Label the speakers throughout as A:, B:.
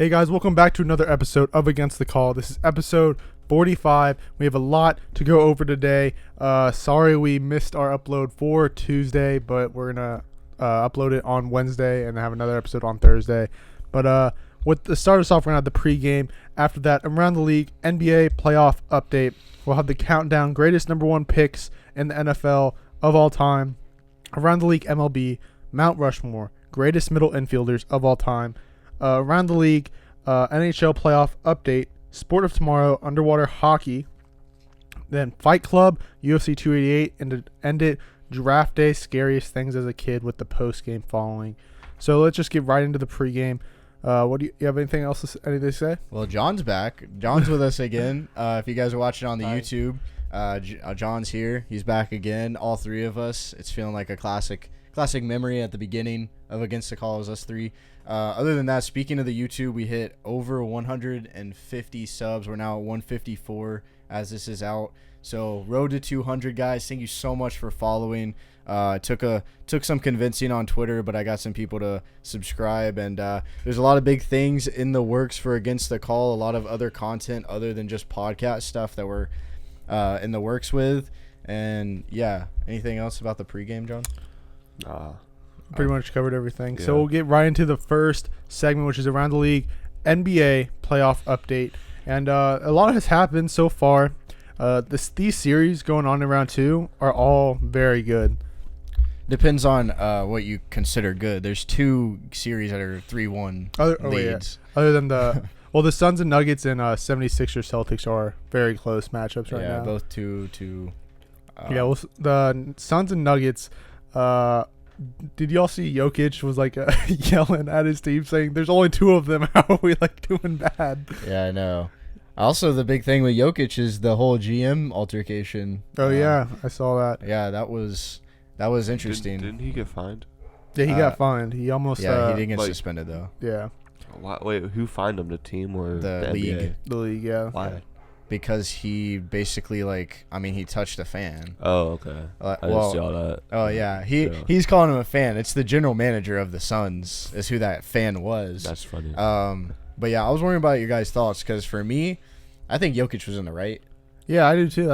A: Hey guys, welcome back to another episode of Against the Call. This is episode 45. We have a lot to go over today. Sorry we missed our upload for Tuesday, but we're going to upload it on Wednesday and have another episode on Thursday. But with the start us off, we're going to have the pregame. After that, around the league, NBA playoff update. We'll have the countdown, greatest number one picks in the NFL of all time. Around the league, MLB, Mount Rushmore, greatest middle infielders of all time. Around the league, NHL Playoff update, Sport of Tomorrow, underwater hockey, then Fight Club, UFC 288, and to end it, Draft Day, scariest things as a kid with the postgame following. So let's just get right into the pregame. What do you have anything to say?
B: Well, John's back. John's with us again. If you guys are watching on the YouTube, John's here. He's back again. All three of us. It's feeling like a classic memory at the beginning of Against the Call. It was us three. Other than that, speaking of the YouTube, we hit over 150 subs. We're now at 154 as this is out. So road to 200, guys. Thank you so much for following. Took some convincing on Twitter, but I got some people to subscribe, and there's a lot of big things in the works for Against the Call. A lot of other content other than just podcast stuff that we're in the works with. And yeah, anything else about the pregame, John?
A: Pretty much covered everything.
C: Yeah.
A: So we'll get right into the first segment, which is around the league, NBA playoff update. And a lot has happened so far. These series going on in round two are all very good.
B: Depends on what you consider good. There's two series that are 3-1 leads.
A: Other than the the Suns and Nuggets and 76ers Celtics are very close matchups right now.
B: Yeah, both two.
A: The Suns and Nuggets. Did y'all see Jokic was like yelling at his team saying, "There's only two of them. How are we like doing bad?"
B: Yeah, I know. Also, the big thing with Jokic is the whole GM altercation.
A: Oh yeah, I saw that.
B: Yeah, that was interesting.
C: Didn't he get fined?
A: Yeah, he got fined. He almost.
B: Yeah, he didn't get suspended though.
A: Yeah.
C: Wait, who fined him? The team or
B: The
C: NBA?
B: league?
A: The league, yeah.
C: Why?
B: Because he basically he touched a fan.
C: Oh, okay. I just saw that.
B: Oh yeah, he's calling him a fan. It's the general manager of the Suns is who that fan was.
C: That's funny.
B: But yeah, I was wondering about your guys' thoughts because for me, I think Jokic was in the right.
A: Yeah, I do too.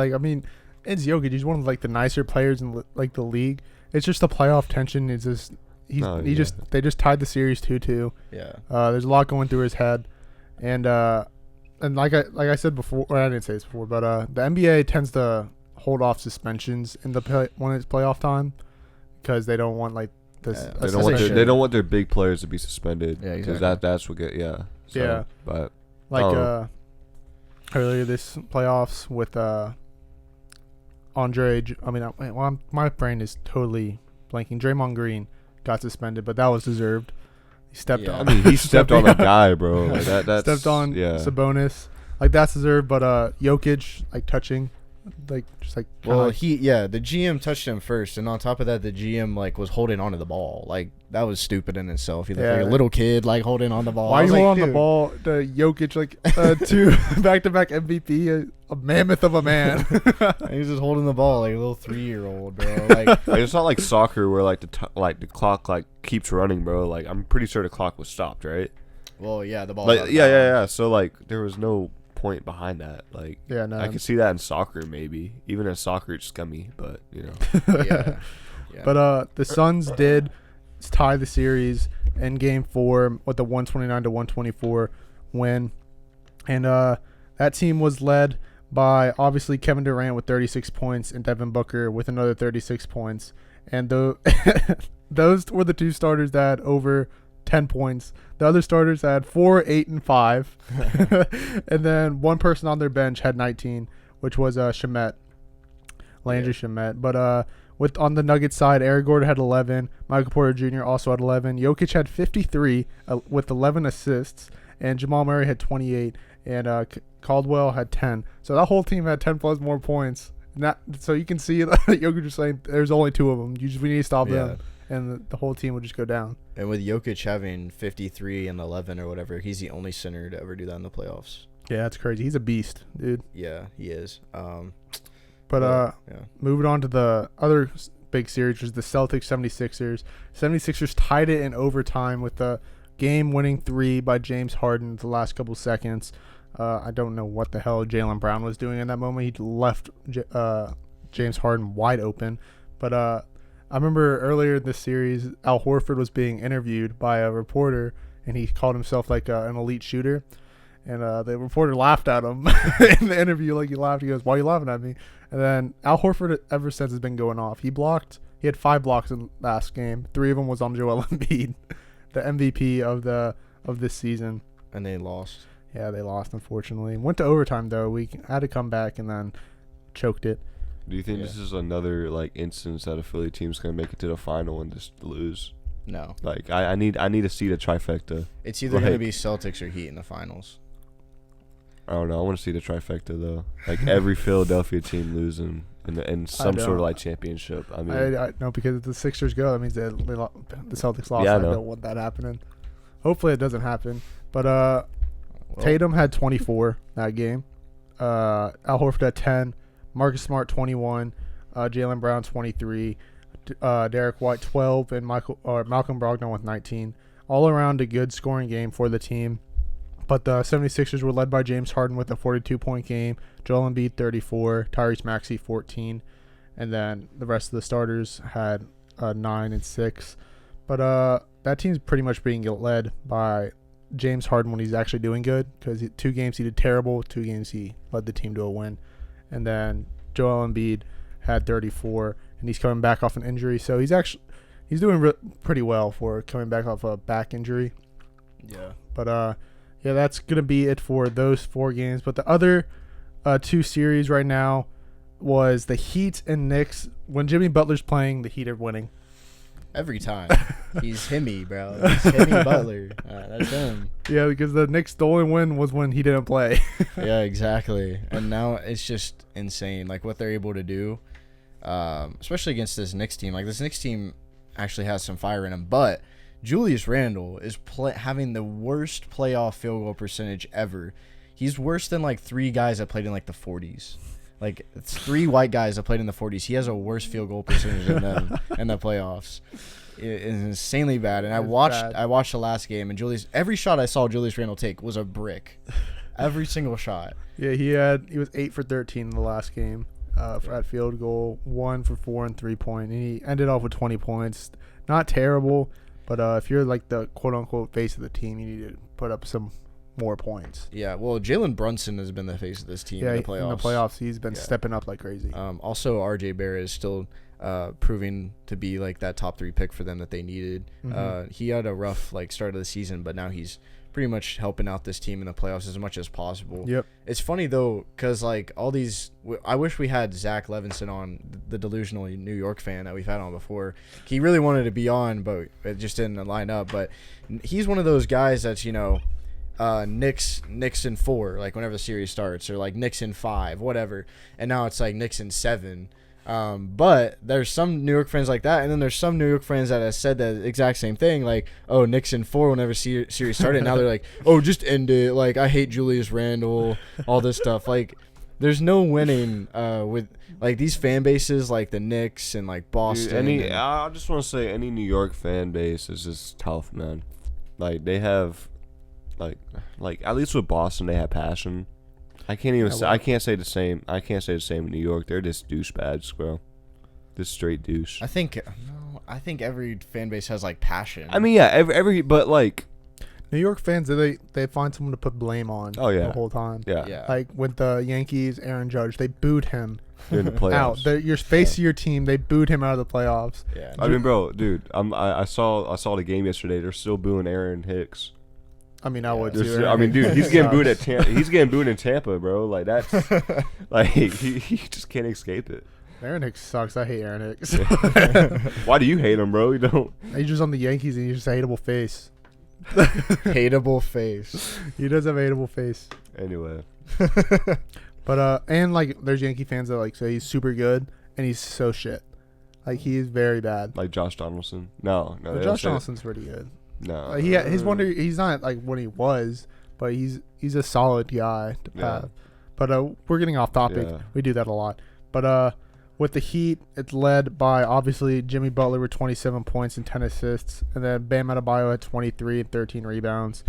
A: It's Jokic. He's one of the nicer players in the league. It's just the playoff tension. It's just they just tied the series 2-2.
B: Yeah.
A: There's a lot going through his head, and like I said before, or I didn't say this before, but the NBA tends to hold off suspensions in when it's playoff time because they don't want this.
C: They don't want their big players to be suspended.
B: Yeah,
C: because
B: exactly.
C: that's what but
A: earlier this playoffs with Andre. My brain is totally blanking. Draymond Green got suspended, but that was deserved. He stepped on.
C: He stepped on a guy, bro. That's
A: stepped on Sabonis. That's deserved, but Jokic touching, the
B: GM touched him first, and on top of that, the GM was holding onto the ball. That was stupid in itself. He looked like a little kid holding on the ball.
A: Why you hold on the ball to Jokic two back-to-back MVP, a mammoth of a man.
B: He's just holding the ball like a little 3-year-old, bro.
C: It's not like soccer where the clock keeps running, bro. I'm pretty sure the clock was stopped, right?
B: Well, yeah, the ball.
C: Yeah. So there was no point behind that.
A: No.
C: I could see that in soccer maybe. Even in soccer it's scummy, but
B: Yeah.
A: But the Suns did tie the series in Game 4 with the 129-124 win, and that team was led by obviously Kevin Durant with 36 points and Devin Booker with another 36 points, and those were the two starters that had over 10 points. The other starters had 4, 8, and 5. And then one person on their bench had 19, which was Shamet. Landry Shamet. But on the Nuggets side, Eric Gordon had 11. Michael Porter Jr. also had 11. Jokic had 53 with 11 assists. And Jamal Murray had 28. And Caldwell had 10. So that whole team had 10 plus more points. So you can see that Jokic just saying there's only two of them. We need to stop them. And the whole team would just go down.
B: And with Jokic having 53 and 11 or whatever, he's the only center to ever do that in the playoffs.
A: Yeah, that's crazy. He's a beast, dude.
B: Yeah, he is.
A: Moving on to the other big series, which is the Celtics 76ers. 76ers tied it in overtime with the game-winning 3 by James Harden in the last couple seconds. I don't know what the hell Jaylen Brown was doing in that moment. He left James Harden wide open. But I remember earlier this series, Al Horford was being interviewed by a reporter, and he called himself like an elite shooter. And the reporter laughed at him in the interview. Like, he laughed. He goes, "Why are you laughing at me?" And then Al Horford, ever since, has been going off. He had 5 blocks in last game. 3 of them was on Joel Embiid, the MVP of this season.
B: And they lost.
A: Yeah, they lost, unfortunately. Went to overtime, though. We had to come back and then choked it.
C: Do you think this is another like instance that a Philly team's gonna make it to the final and just lose?
B: No.
C: Like I need to see the trifecta.
B: It's either going to be Celtics or Heat in the finals.
C: I don't know. I want to see the trifecta though. Like every Philadelphia team losing in some sort of like championship. I mean,
A: I know, because if the Sixers go, that means the Celtics lost.
C: Yeah, I
A: I
C: know.
A: don't want that happening. Hopefully it doesn't happen. But Tatum had 24 that game. Al Horford had 10. Marcus Smart 21. Jaylen Brown 23. Derek White 12, and Malcolm Brogdon with 19. All around a good scoring game for the team. But the 76ers were led by James Harden with a 42-point game. Joel Embiid 34. Tyrese Maxey 14. And then the rest of the starters had 9 and 6. But that team's pretty much being led by James Harden when he's actually doing good, because 2 games he did terrible. 2 games he led the team to a win. And then Joel Embiid had 34, and he's coming back off an injury. So he's doing pretty well for coming back off a back injury.
B: Yeah.
A: But yeah, that's going to be it for those 4 games. But the other 2 series right now was the Heat and Knicks. When Jimmy Butler's playing, the Heat are winning.
B: Every time. He's Himmy, bro. He's Himmy Butler. That's him.
A: Yeah, because the Knicks' the only win was when he didn't play.
B: Yeah, exactly. And now it's just insane, like what they're able to do, especially against this Knicks team. Like, this Knicks team actually has some fire in him, but Julius Randle is having the worst playoff field goal percentage ever. He's worse than like 3 guys that played in like the 40s. Like, it's 3 white guys that played in the 40s. He has a worse field goal percentage than them in the playoffs. It's insanely bad. And I watched the last game, and every shot I saw Julius Randle take was a brick. Every single shot.
A: Yeah, he was 8 for 13 in the last game at field goal, 1 for 4 and 3-point, and he ended off with 20 points. Not terrible, but if you're like the quote unquote face of the team, you need to put up some more points.
B: Yeah, well, Jalen Brunson has been the face of this team in the playoffs.
A: In the playoffs, he's been stepping up like crazy.
B: Also, R.J. Barrett is still proving to be like that top 3 pick for them that they needed.
A: Mm-hmm.
B: He had a rough like start of the season, but now he's pretty much helping out this team in the playoffs as much as possible.
A: Yep.
B: It's funny though, because like all these, I wish we had Zach Levinson on, the delusional New York fan that we've had on before. He really wanted to be on, but it just didn't line up. But he's one of those guys that's, Knicks in 4, like whenever the series starts, or like Knicks in 5, whatever. And now it's like Knicks in 7. But there's some New York fans like that, and then there's some New York fans that have said the exact same thing, like, oh, Knicks in 4 whenever series started. Now they're like, oh, just end it. Like, I hate Julius Randle, all this stuff. Like, there's no winning with like these fan bases, like the Knicks and like Boston.
C: Dude, I just want to say any New York fan base is just tough, man. Like, they have, like at least with Boston, they have passion. I can't say the same in New York. They're just douchebags, bro. Just straight douche.
B: I think every fan base has like passion.
C: I mean, yeah, every but like
A: New York fans, they find someone to put blame on.
C: Oh, yeah.
A: The whole time.
C: Yeah.
A: Like with the Yankees, Aaron Judge, they booed him
C: during the playoffs.
A: out. Your face of your team, they booed him out of the playoffs.
B: Yeah.
C: I mean, bro, dude, I saw the game yesterday. They're still booing Aaron Hicks.
A: I mean, I would too.
C: I mean, dude, he's getting booed at Tampa. He's getting booed in Tampa, bro. Like, that's like he just can't escape it.
A: Aaron Hicks sucks. I hate Aaron Hicks.
C: Why do you hate him, bro? You don't.
A: He's just on the Yankees, and he's just a hateable face.
B: Hateable face.
A: He does have a hateable face.
C: Anyway.
A: But and like there's Yankee fans that like say he's super good and he's so shit. Like he's very bad.
C: Like Josh Donaldson. No.
A: But Josh Donaldson's pretty good.
C: No.
A: He's not like what he was, but he's a solid guy to have. But we're getting off topic.
C: Yeah.
A: We do that a lot. But With the Heat, it's led by, obviously, Jimmy Butler with 27 points and 10 assists. And then Bam Adebayo had 23 and 13 rebounds.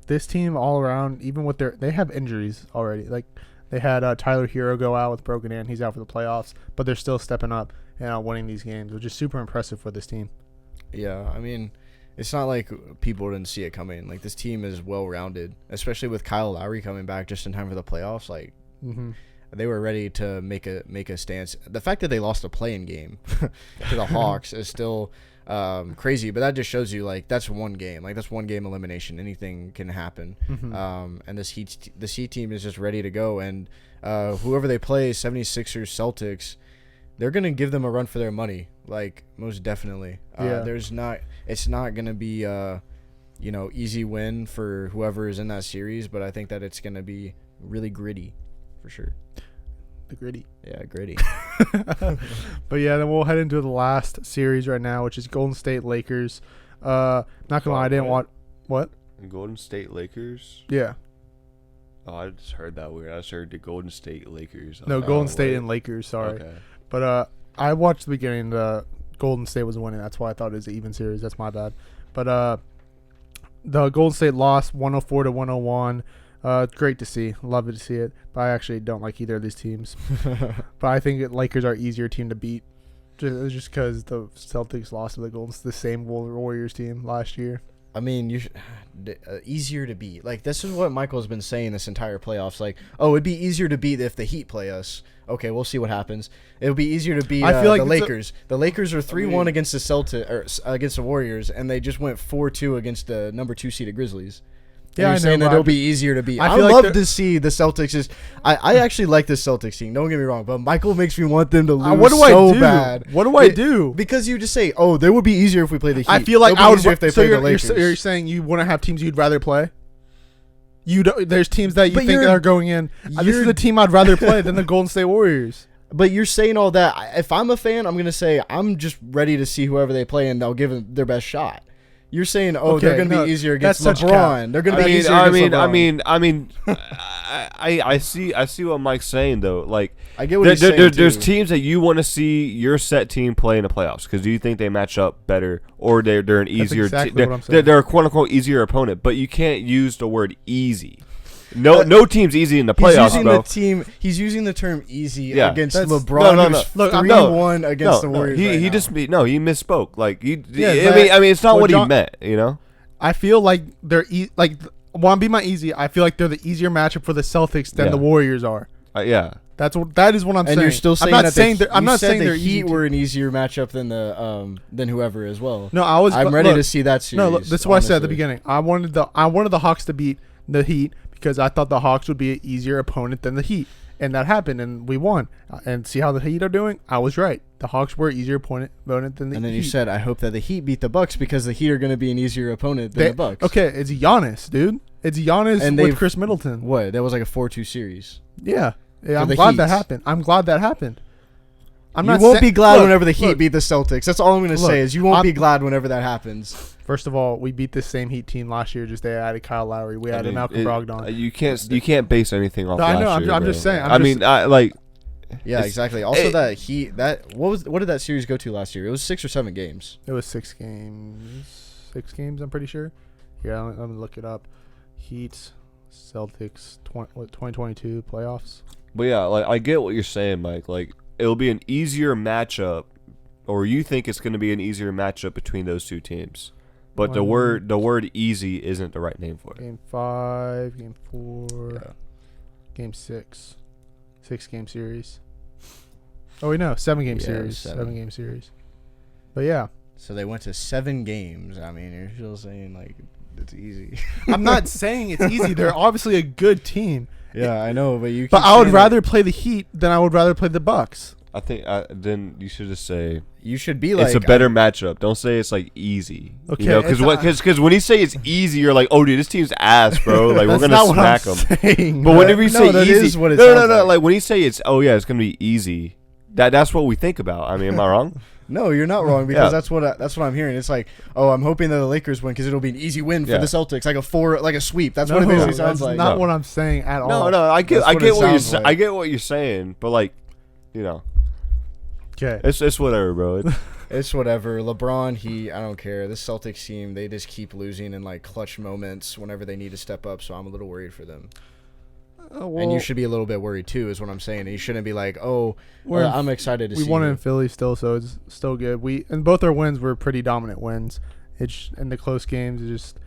A: This team all around, even with they have injuries already. Like, they had Tyler Hero go out with broken hand. He's out for the playoffs. But they're still stepping up and winning these games, which is super impressive for this team.
B: Yeah, I mean, it's not like people didn't see it coming. Like, this team is well-rounded, especially with Kyle Lowry coming back just in time for the playoffs. Like, they were ready to make a stance. The fact that they lost a play-in game to the Hawks is still crazy, but that just shows you, like, that's one game. Like, that's one game elimination. Anything can happen. And this Heat team is just ready to go. And whoever they play, 76ers, Celtics, they're going to give them a run for their money, like, most definitely. It's not going to be easy win for whoever is in that series, but I think that it's going to be really gritty for sure.
A: The gritty.
B: Yeah, gritty.
A: But yeah, then we'll head into the last series right now, which is Golden State Lakers. Not gonna lie, I didn't want what?
C: Golden State Lakers?
A: Yeah.
C: Oh, I just heard that weird. I just heard the Golden State Lakers.
A: No, Golden State and Lakers, sorry.
C: Okay.
A: But I watched the beginning, the Golden State was winning. That's why I thought it was an even series. That's my bad. But the Golden State lost 104-101. Great to see. Love to see it. But I actually don't like either of these teams. But I think Lakers are easier team to beat, just because the Celtics lost to the same Warriors team last year.
B: I mean, easier to beat. Like, this is what Michael's been saying this entire playoffs. Like, oh, it'd be easier to beat if the Heat play us. Okay, we'll see what happens. It'll be easier to beat
A: I feel like
B: the Lakers. The Lakers are 3-1 against the against the Warriors, and they just went 4-2 against the number 2 seeded Grizzlies. And
A: Yeah,
B: you're
A: I know,
B: saying that
A: but
B: it'll be easier to beat.
A: I
B: I
A: feel like
B: love
A: they're-
B: to see the Celtics. I actually like the Celtics team. Don't get me wrong, but Michael makes me want them to lose
A: What do I
B: so
A: do?
B: bad.
A: What do I do?
B: Because you just say, "Oh, they would be easier if we play the Heat."
A: I feel like
B: It'll be
A: I would.
B: easier if they
A: So
B: play the Lakers.
A: you're saying you wouldn't have teams you'd rather play? You don't, there's teams that you
B: But
A: think
B: you're-
A: are going in. This is
B: you're-
A: the team I'd rather play than the Golden State Warriors.
B: But you're saying all that. If I'm a fan, I'm gonna say I'm just ready to see whoever they play, and they'll give them their best shot. You're saying, oh,
A: Okay,
B: they're gonna
A: no,
B: be easier against
A: that's such
B: LeBron. They're gonna be easier against LeBron.
C: I see what Mike's saying though. Like,
B: I get what he's saying
C: there's
B: too.
C: teams that you want to see your set team play in the playoffs because do you think they match up better or they're an easier
A: exactly what I'm saying.
C: they're a quote unquote easier opponent, but you can't use the word easy. No team's easy in the playoffs, bro.
B: He's using the term easy
C: Yeah.
B: against
A: That's-
B: LeBron.
C: no.
B: Who's
C: Look,
B: 3-1 against the Warriors.
C: He
B: right now.
C: he misspoke. Like
A: Yeah,
C: I mean it's not
A: well,
C: what he
A: John-
C: meant, you know.
A: I feel like they're want to be my easy. I feel like they're the easier matchup for the Celtics than
C: Yeah.
A: the Warriors are.
C: Yeah.
A: That is what I'm
B: And
A: saying.
B: you're still saying
A: I'm not
B: that
A: saying I'm
B: you
A: not
B: said
A: saying
B: the
A: they're
B: Heat
A: easy.
B: were an easier matchup than whoever as well.
A: No,
B: I'm ready to see that series.
A: No, look, this is what I said at the
B: honestly.
A: beginning. I wanted the Hawks to beat the Heat because I thought the Hawks would be an easier opponent than the Heat, and that happened, and we won. And see how the Heat are doing? I was right. The Hawks were an easier opponent than the Heat.
B: And then you said, I hope that the Heat beat the Bucks because the Heat are going to be an easier opponent than the Bucks.
A: Okay, it's Giannis, dude. It's Giannis
B: And
A: with
B: they've-
A: Chris Middleton.
B: What? That was like a 4-2 series.
A: Yeah, I'm
B: the
A: glad
B: Heat.
A: that happened. I'm glad that happened. I'm
B: You
A: not
B: won't
A: sa-
B: be glad
A: look,
B: whenever the Heat
A: look,
B: beat the Celtics. That's all I'm going to
A: Look,
B: say is you won't
A: I'm-
B: be glad whenever that happens.
A: First of all, we beat this same Heat team last year. Just they added Kyle Lowry. We added Malcolm Brogdon.
C: You can't base anything off.
A: No, I know,
C: last
A: I'm
C: year,
A: I'm
C: bro.
A: just saying.
B: Yeah,
C: It's-
B: exactly. Also,
C: it-
B: that Heat, what did that series go to last year? It was 6 or 7 games.
A: It was 6 games. 6 games, I'm pretty sure. Yeah, let me look it up. Heat, Celtics, 2022 playoffs.
C: But yeah, like I get what you're saying, Mike. Like it'll be an easier matchup, or you think it's going to be an easier matchup between those two teams. But the word easy isn't the right name for it.
A: Game 5, Game 4,
B: Yeah.
A: Game 6. 6-game series. Oh, wait, no. 7-game
B: Yeah,
A: series.
B: 7.
A: 7-game series. But yeah.
B: So they went to 7 games. I mean, you're still saying, like, it's easy.
A: I'm not saying it's easy. They're obviously a good team.
B: Yeah, I know, but
A: But I would rather play the Heat than I would rather play the Bucks.
C: I think then you should just say
B: you should be like
C: it's a better matchup. Don't say it's like easy.
A: Okay,
C: you know, because when you say it's easy, you're like, oh dude, this team's ass, bro. Like we're
A: That's
C: gonna
A: not what
C: smack
A: I'm
C: them.
A: saying.
C: But whenever you
B: No,
C: say
B: that
C: easy,
B: is what it
C: no,
B: sounds like.
C: like when you say it's it's gonna be easy. That's what we think about. I mean, am I wrong?
B: No, you're not wrong because
C: Yeah.
B: that's what I'm hearing. It's like, oh, I'm hoping that the Lakers win because it'll be an easy win for
C: Yeah.
B: the Celtics, like a sweep. That's
A: No,
B: what it basically
A: that's
B: sounds like.
A: not
C: No.
A: what I'm saying at all.
C: No, I get
B: That's what it
C: what you're
B: sounds like.
C: I get what you're saying, but like, you know,
A: Okay.
C: it's whatever, bro.
B: It's whatever. LeBron, I don't care. This Celtics team, they just keep losing in like clutch moments whenever they need to step up. So I'm a little worried for them. And you should be a little bit worried too, is what I'm saying. And you shouldn't be like, I'm excited to see.
A: We won
B: you.
A: in Philly still, so it's still good. And both our wins were pretty dominant wins. It's in the close games, it's just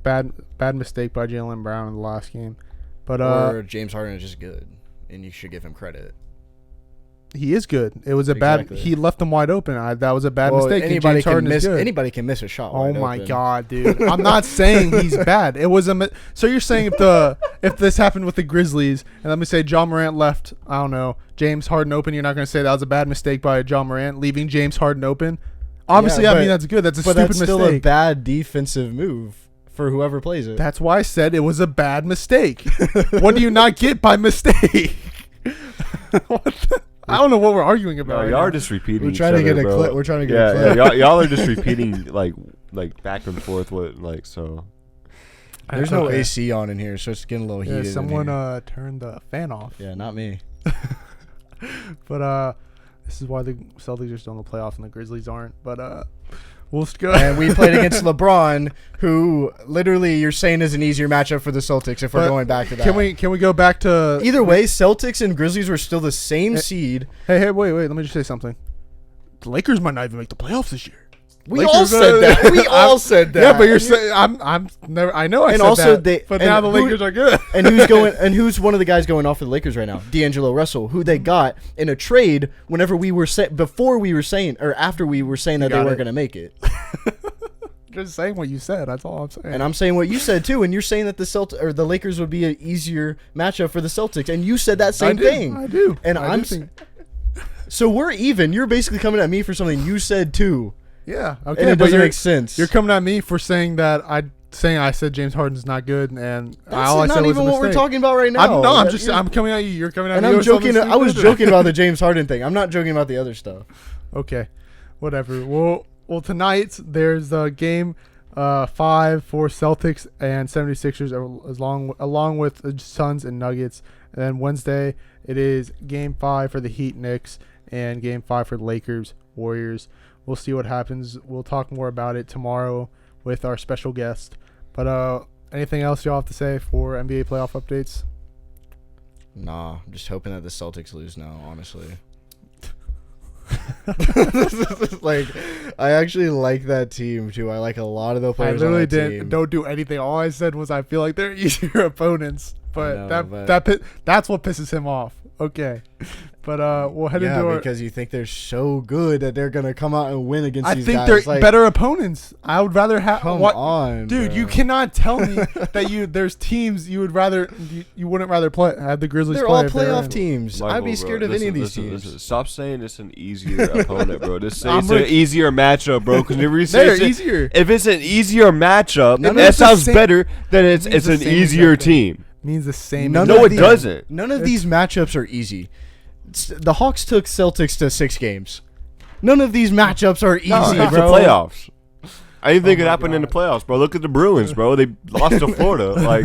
A: bad mistake by Jaylen Brown in the last game. But
B: or James Harden is just good, and you should give him credit.
A: He is good. It was a
B: Exactly.
A: bad. He left them wide open. That was a bad mistake.
B: Anybody
A: James Harden
B: can
A: is
B: miss.
A: good.
B: Anybody can miss a shot.
A: Oh
B: wide
A: my
B: open.
A: God, dude! I'm not saying he's bad. It was so you're saying if this happened with the Grizzlies, and let me say John Morant left, I don't know, James Harden open, you're not going to say that was a bad mistake by John Morant leaving James Harden open? Obviously,
B: Yeah,
A: I mean that's good. That's a
B: But
A: stupid
B: that's
A: mistake.
B: still a bad defensive move for whoever plays it.
A: That's why I said it was a bad mistake. What do you not get by mistake? I don't know what we're arguing about.
C: No,
A: right
C: y'all
A: now.
C: are just repeating.
B: We're trying to
C: each
B: get
C: other,
B: a
C: bro.
B: clip. We're trying to get a clip.
C: Yeah, y'all are just repeating like back and forth with like so.
B: There's no
A: Okay.
B: AC on in here, so it's getting a little
A: Yeah,
B: heated.
A: someone
B: in here.
A: turned the fan off.
B: Yeah, not me.
A: But this is why the Celtics are still in the playoffs and the Grizzlies aren't. But we'll go.
B: And we played against LeBron, who literally you're saying is an easier matchup for the Celtics if we're
A: But
B: going back to that.
A: Can we go back to
B: Either way, Celtics and Grizzlies were still the same seed.
A: Hey, wait. Let me just say something. The Lakers might not even make the playoffs this year.
B: We
A: Lakers
B: all said that. We all said that.
A: Yeah, but you're saying I'm never. I know I
B: And
A: said
B: also
A: that. But now the Lakers are good.
B: And who's one of the guys going off for the Lakers right now? D'Angelo Russell, who they got in a trade whenever we were before we were saying or after we were saying that they weren't going to make it.
A: Just saying what you said. That's all I'm saying.
B: And I'm saying what you said too, and you're saying that the Lakers would be an easier matchup for the Celtics, and you said that same thing.
A: I do.
B: And so we're even. You're basically coming at me for something you said too.
A: Yeah. Okay.
B: And it
A: but
B: doesn't make sense.
A: You're coming at me for saying that I said James Harden's not good, and
B: That's
A: all I
B: not
A: said was
B: even
A: a
B: what we're
A: mistake.
B: talking about right now.
A: I'm coming at you. You're coming at
B: And
A: me.
B: I'm
A: with something
B: joking. I was
A: stupid.
B: joking about the James Harden thing. I'm not joking about the other stuff.
A: Okay, whatever. Well, tonight there's game 5 for Celtics and 76ers, along with the Suns and Nuggets. And then Wednesday it is game 5 for the Heat, Knicks, and game 5 for the Lakers, Warriors. We'll see what happens. We'll talk more about it tomorrow with our special guest. But anything else y'all have to say for NBA playoff updates?
B: Nah, I'm just hoping that the Celtics lose now, honestly. Like, I actually like that team too. I like a lot of the
A: I
B: players.
A: literally
B: on that team.
A: don't do anything. All I said was I feel like they're easier opponents. But
B: know,
A: that's what pisses him off. Okay. But we'll head into our...
B: because you think they're so good that they're going to come out and win against these guys.
A: I think they're better opponents. I would rather have...
B: Come on,
A: dude,
B: bro.
A: you cannot tell me that there's teams you would rather... You wouldn't rather have the Grizzlies
B: They're
A: play.
B: all
A: if they're
B: playoff
A: in.
B: teams.
C: Michael,
B: I'd be scared of any of these teams.
C: Listen. Stop saying it's an easier opponent, bro. Just say
A: I'm
C: it's an easier matchup, bro. Because
A: They're easier.
C: If it's an easier matchup,
A: None of
C: that
A: it's the
C: sounds
A: same-
C: better than it's
A: means the
C: an
A: same
C: easier
A: exact thing.
C: team.
A: Means the same.
B: None
C: No,
B: of
C: it
B: these-
C: doesn't.
B: None of these matchups are easy. The Hawks took Celtics to 6 games. None of these matchups are easy,
C: No, it's the
B: bro.
C: playoffs. Anything could
A: my
C: happen in the
A: God.
C: playoffs, bro. Look at the Bruins, bro. They lost to Florida. Like,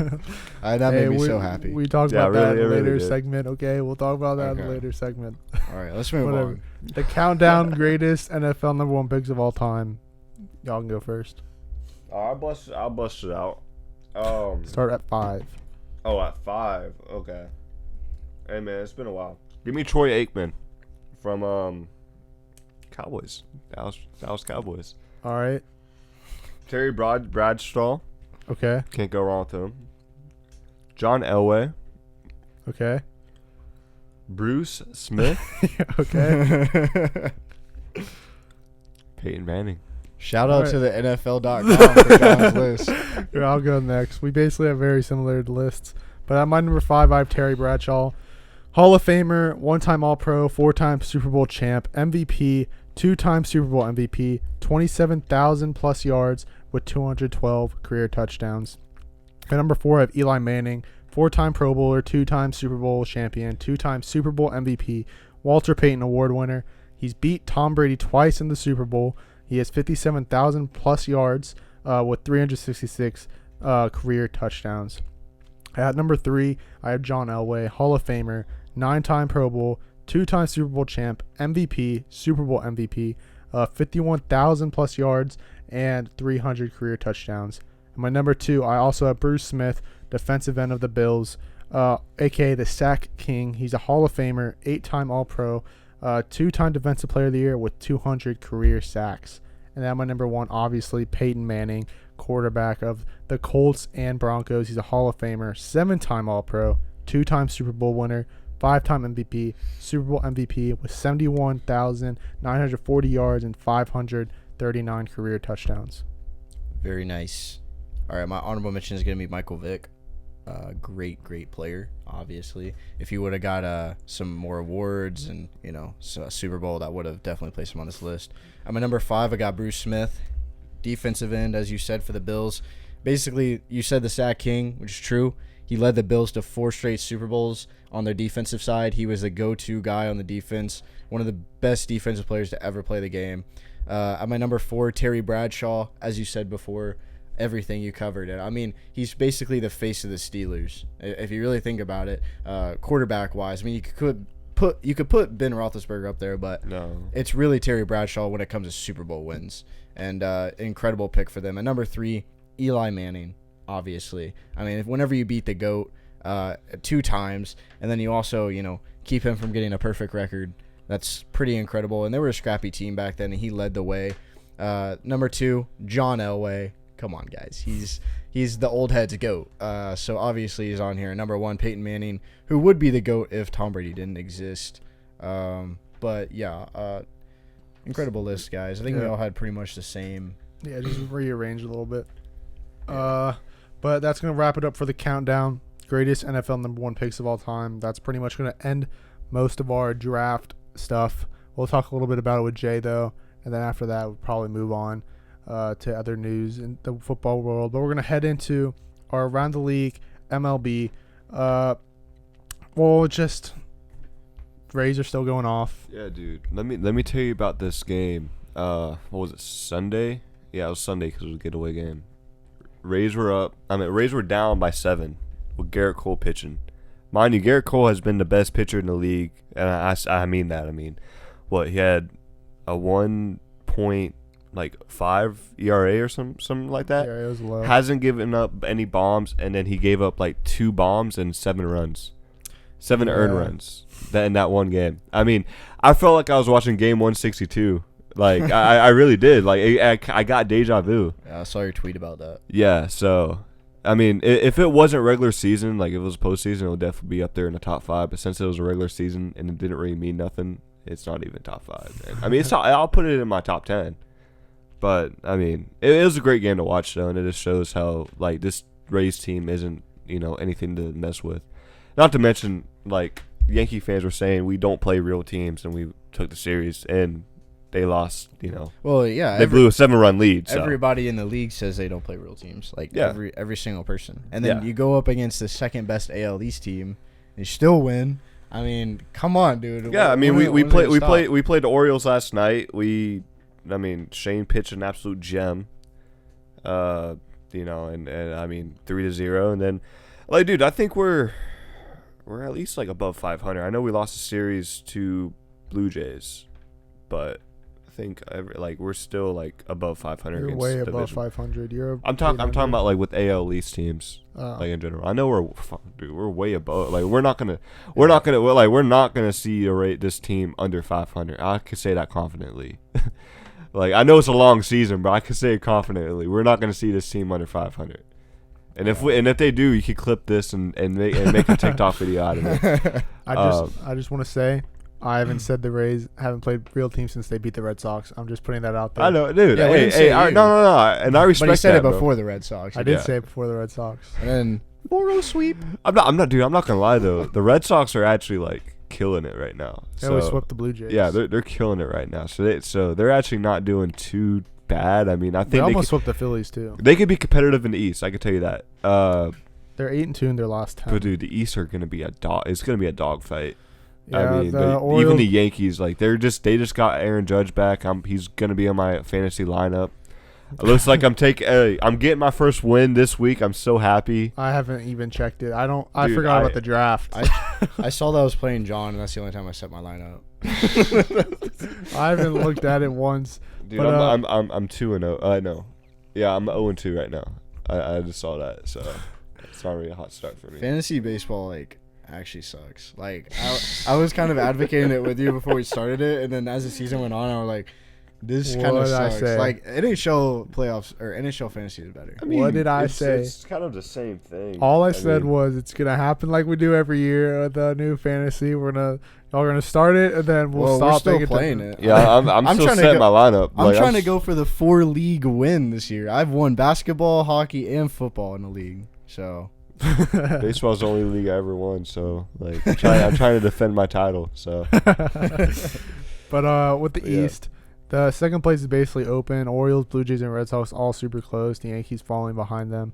B: That made me so happy.
A: We talked
C: Yeah,
A: about that in
C: it
A: a
C: really
A: later
C: did.
A: segment. Okay, we'll talk about that in a
B: Okay.
A: later segment.
B: All right, let's move
A: Whatever.
B: on.
A: The countdown greatest NFL number 1 picks of all time. Y'all can go first.
C: I'll bust it out.
A: Start at 5.
C: Oh, at 5. Okay. Hey man, it's been a while. Give me Troy Aikman from Cowboys. Dallas Cowboys.
A: All right.
C: Terry Bradshaw.
A: Okay.
C: Can't go wrong with him. John Elway.
A: Okay.
C: Bruce Smith.
A: Okay.
C: Peyton Manning.
B: Shout out
A: All
B: to the NFL.com for John's list.
A: Here, I'll go next. We basically have very similar lists. But at my number 5, I have Terry Bradshaw. Hall of Famer, 1-time All-Pro, 4-time Super Bowl champ, MVP, 2-time Super Bowl MVP, 27,000 plus yards with 212 career touchdowns. At number 4, I have Eli Manning, 4-time Pro Bowler, 2-time Super Bowl champion, 2-time Super Bowl MVP, Walter Payton Award winner. He's beat Tom Brady twice in the Super Bowl. He has 57,000 plus yards with 366 career touchdowns. At number 3, I have John Elway, Hall of Famer, 9-time Pro Bowl, 2-time Super Bowl champ, MVP, Super Bowl MVP, 51,000 plus yards, and 300 career touchdowns. And my number 2, I also have Bruce Smith, defensive end of the Bills, a.k.a. the Sack King. He's a Hall of Famer, 8-time All-Pro, 2-time Defensive Player of the Year with 200 career sacks. And then my number 1, obviously, Peyton Manning, quarterback of the Colts and Broncos. He's a Hall of Famer, 7-time All-Pro, 2-time Super Bowl winner, 5-time MVP, Super Bowl MVP with 71,940 yards and 539 career touchdowns.
B: Very nice. All right, my honorable mention is going to be Michael Vick. Great player, obviously. If he would have got some more awards and, so a Super Bowl, that would have definitely placed him on this list. At my number 5, I got Bruce Smith, defensive end, as you said, for the Bills. Basically, you said the Sack King, which is true. He led the Bills to 4 straight Super Bowls on their defensive side. He was the go-to guy on the defense, one of the best defensive players to ever play the game. At my number 4, Terry Bradshaw, as you said before, everything you covered. I mean, he's basically the face of the Steelers, if you really think about it, quarterback-wise. I mean, you could put Ben Roethlisberger up there, but
C: no,
B: it's really Terry Bradshaw when it comes to Super Bowl wins. And incredible pick for them. At number 3, Eli Manning, obviously. I mean, whenever you beat the GOAT 2 times, and then you also, keep him from getting a perfect record, that's pretty incredible. And they were a scrappy team back then, and he led the way. Number 2, John Elway. Come on, guys. He's the old head's GOAT. So obviously he's on here. Number 1, Peyton Manning, who would be the GOAT if Tom Brady didn't exist. But yeah, incredible list, guys. I think we all had pretty much the same.
A: Yeah, just rearrange a little bit. But that's going to wrap it up for the countdown. Greatest NFL number 1 picks of all time. That's pretty much going to end most of our draft stuff. We'll talk a little bit about it with Jay, though. And then after that, we'll probably move on to other news in the football world. But we're going to head into our Around the League MLB. Just Rays are still going off.
C: Yeah, dude. Let me tell you about this game. What was it, Sunday? Yeah, it was Sunday because it was a getaway game. Rays were down by 7 with Garrett Cole pitching. Mind you, Garrett Cole has been the best pitcher in the league, and I mean that. I mean, he had a 1.5 ERA or something like that.
A: Yeah, it was low.
C: Hasn't given up any bombs, and then he gave up 2 bombs and 7 runs. 7 earned runs in that one game. I mean, I felt like I was watching game 162. I really did. I got deja vu.
B: Yeah, I saw your tweet about that.
C: Yeah, so, I mean, if it wasn't regular season, if it was postseason, it would definitely be up there in the top 5. But since it was a regular season and it didn't really mean nothing, it's not even top 5. And, I mean, I'll put it in my top 10. But, I mean, it was a great game to watch, though, and it just shows how, this Rays team isn't, anything to mess with. Not to mention, Yankee fans were saying we don't play real teams, and we took the series, and they lost,
B: Well, yeah.
C: They blew a 7-run lead. So.
B: Everybody in the league says they don't play real teams. Every single person. And then
C: Yeah.
B: you go up against the second best AL East team, and you still win. I mean, come on, dude.
C: Yeah, I mean, we played the Orioles last night. Shane pitched an absolute gem. And I mean 3-0, and then, dude, I think we're at least above 500. I know we lost a series to Blue Jays, but I think we're still above 500.
A: You're way above 500.
C: I'm talking about with AL East teams, in general. I know we're way above. We're not gonna see this team under 500. I could say that confidently. I know it's a long season, but I can say it confidently. We're not gonna see this team under 500. And if they do, you can clip this and make a TikTok video out of it.
A: I just want to say, I haven't said the Rays haven't played real teams since they beat the Red Sox. I'm just putting that out there.
C: I know, dude.
B: Yeah,
C: No. And I respect that.
B: But he said it
C: bro.
B: before the Red Sox.
A: I did say it before the Red Sox.
B: And then 4-0 sweep.
C: I'm not gonna lie though. The Red Sox are actually killing it right now.
A: They always swept the Blue Jays.
C: Yeah, they're killing it right now. So they're actually not doing too bad. I mean, I think
A: they almost swept the Phillies too.
C: They could be competitive in the East. I can tell you that.
A: They're 8-2 in their last 10.
C: But dude, the East are gonna be it's gonna be a dogfight.
A: Yeah,
C: I mean, even the Yankees, they just got Aaron Judge back. He's gonna be on my fantasy lineup. It looks like I'm getting my first win this week. I'm so happy.
A: I haven't even checked it. I
C: Dude,
A: forgot about the draft.
B: I saw that I was playing John, and that's the only time I set my lineup.
A: I haven't looked at it once.
C: Dude,
A: but,
C: I'm 2-0. I know. Yeah, I'm 0-2 right now. I just saw that, so it's not really a hot start for me.
B: Fantasy baseball, like, actually sucks. Like, I was kind of advocating it with you before we started it, and then as the season went on, I was like, this kind of sucks. Like, NHL playoffs or NHL fantasy is better.
C: I mean,
A: what did I say?
C: It's kind of the same thing.
A: All I said was it's gonna happen like we do every year with the new fantasy. Y'all gonna start it and then we'll stop.
B: We're still playing it.
C: Yeah, I'm still setting my lineup.
B: I'm trying to go for the 4-league win this year. I've won basketball, hockey, and football in the league. So
C: baseball's the only league I ever won. So like, I'm trying to defend my title. So,
A: but with the East. The second place is basically open. Orioles, Blue Jays, and Red Sox all super close. The Yankees falling behind them.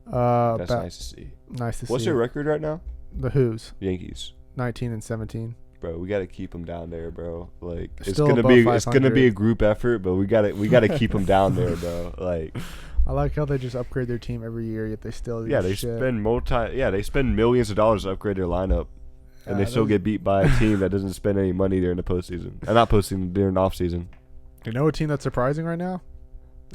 C: That's nice to see.
A: Nice to see.
C: What's their record right now?
A: The Who's?
C: Yankees.
A: 19-17.
C: Bro, we gotta keep them down there, bro. Like
A: Still
C: it's gonna be a group effort, but we gotta keep them down there, bro. Like,
A: I like how they just upgrade their team every year, yet they still
C: they spend millions of dollars to upgrade their lineup, and they still get beat by a team that doesn't spend any money during the postseason, not postseason, during off season.
A: You know a team that's surprising right now?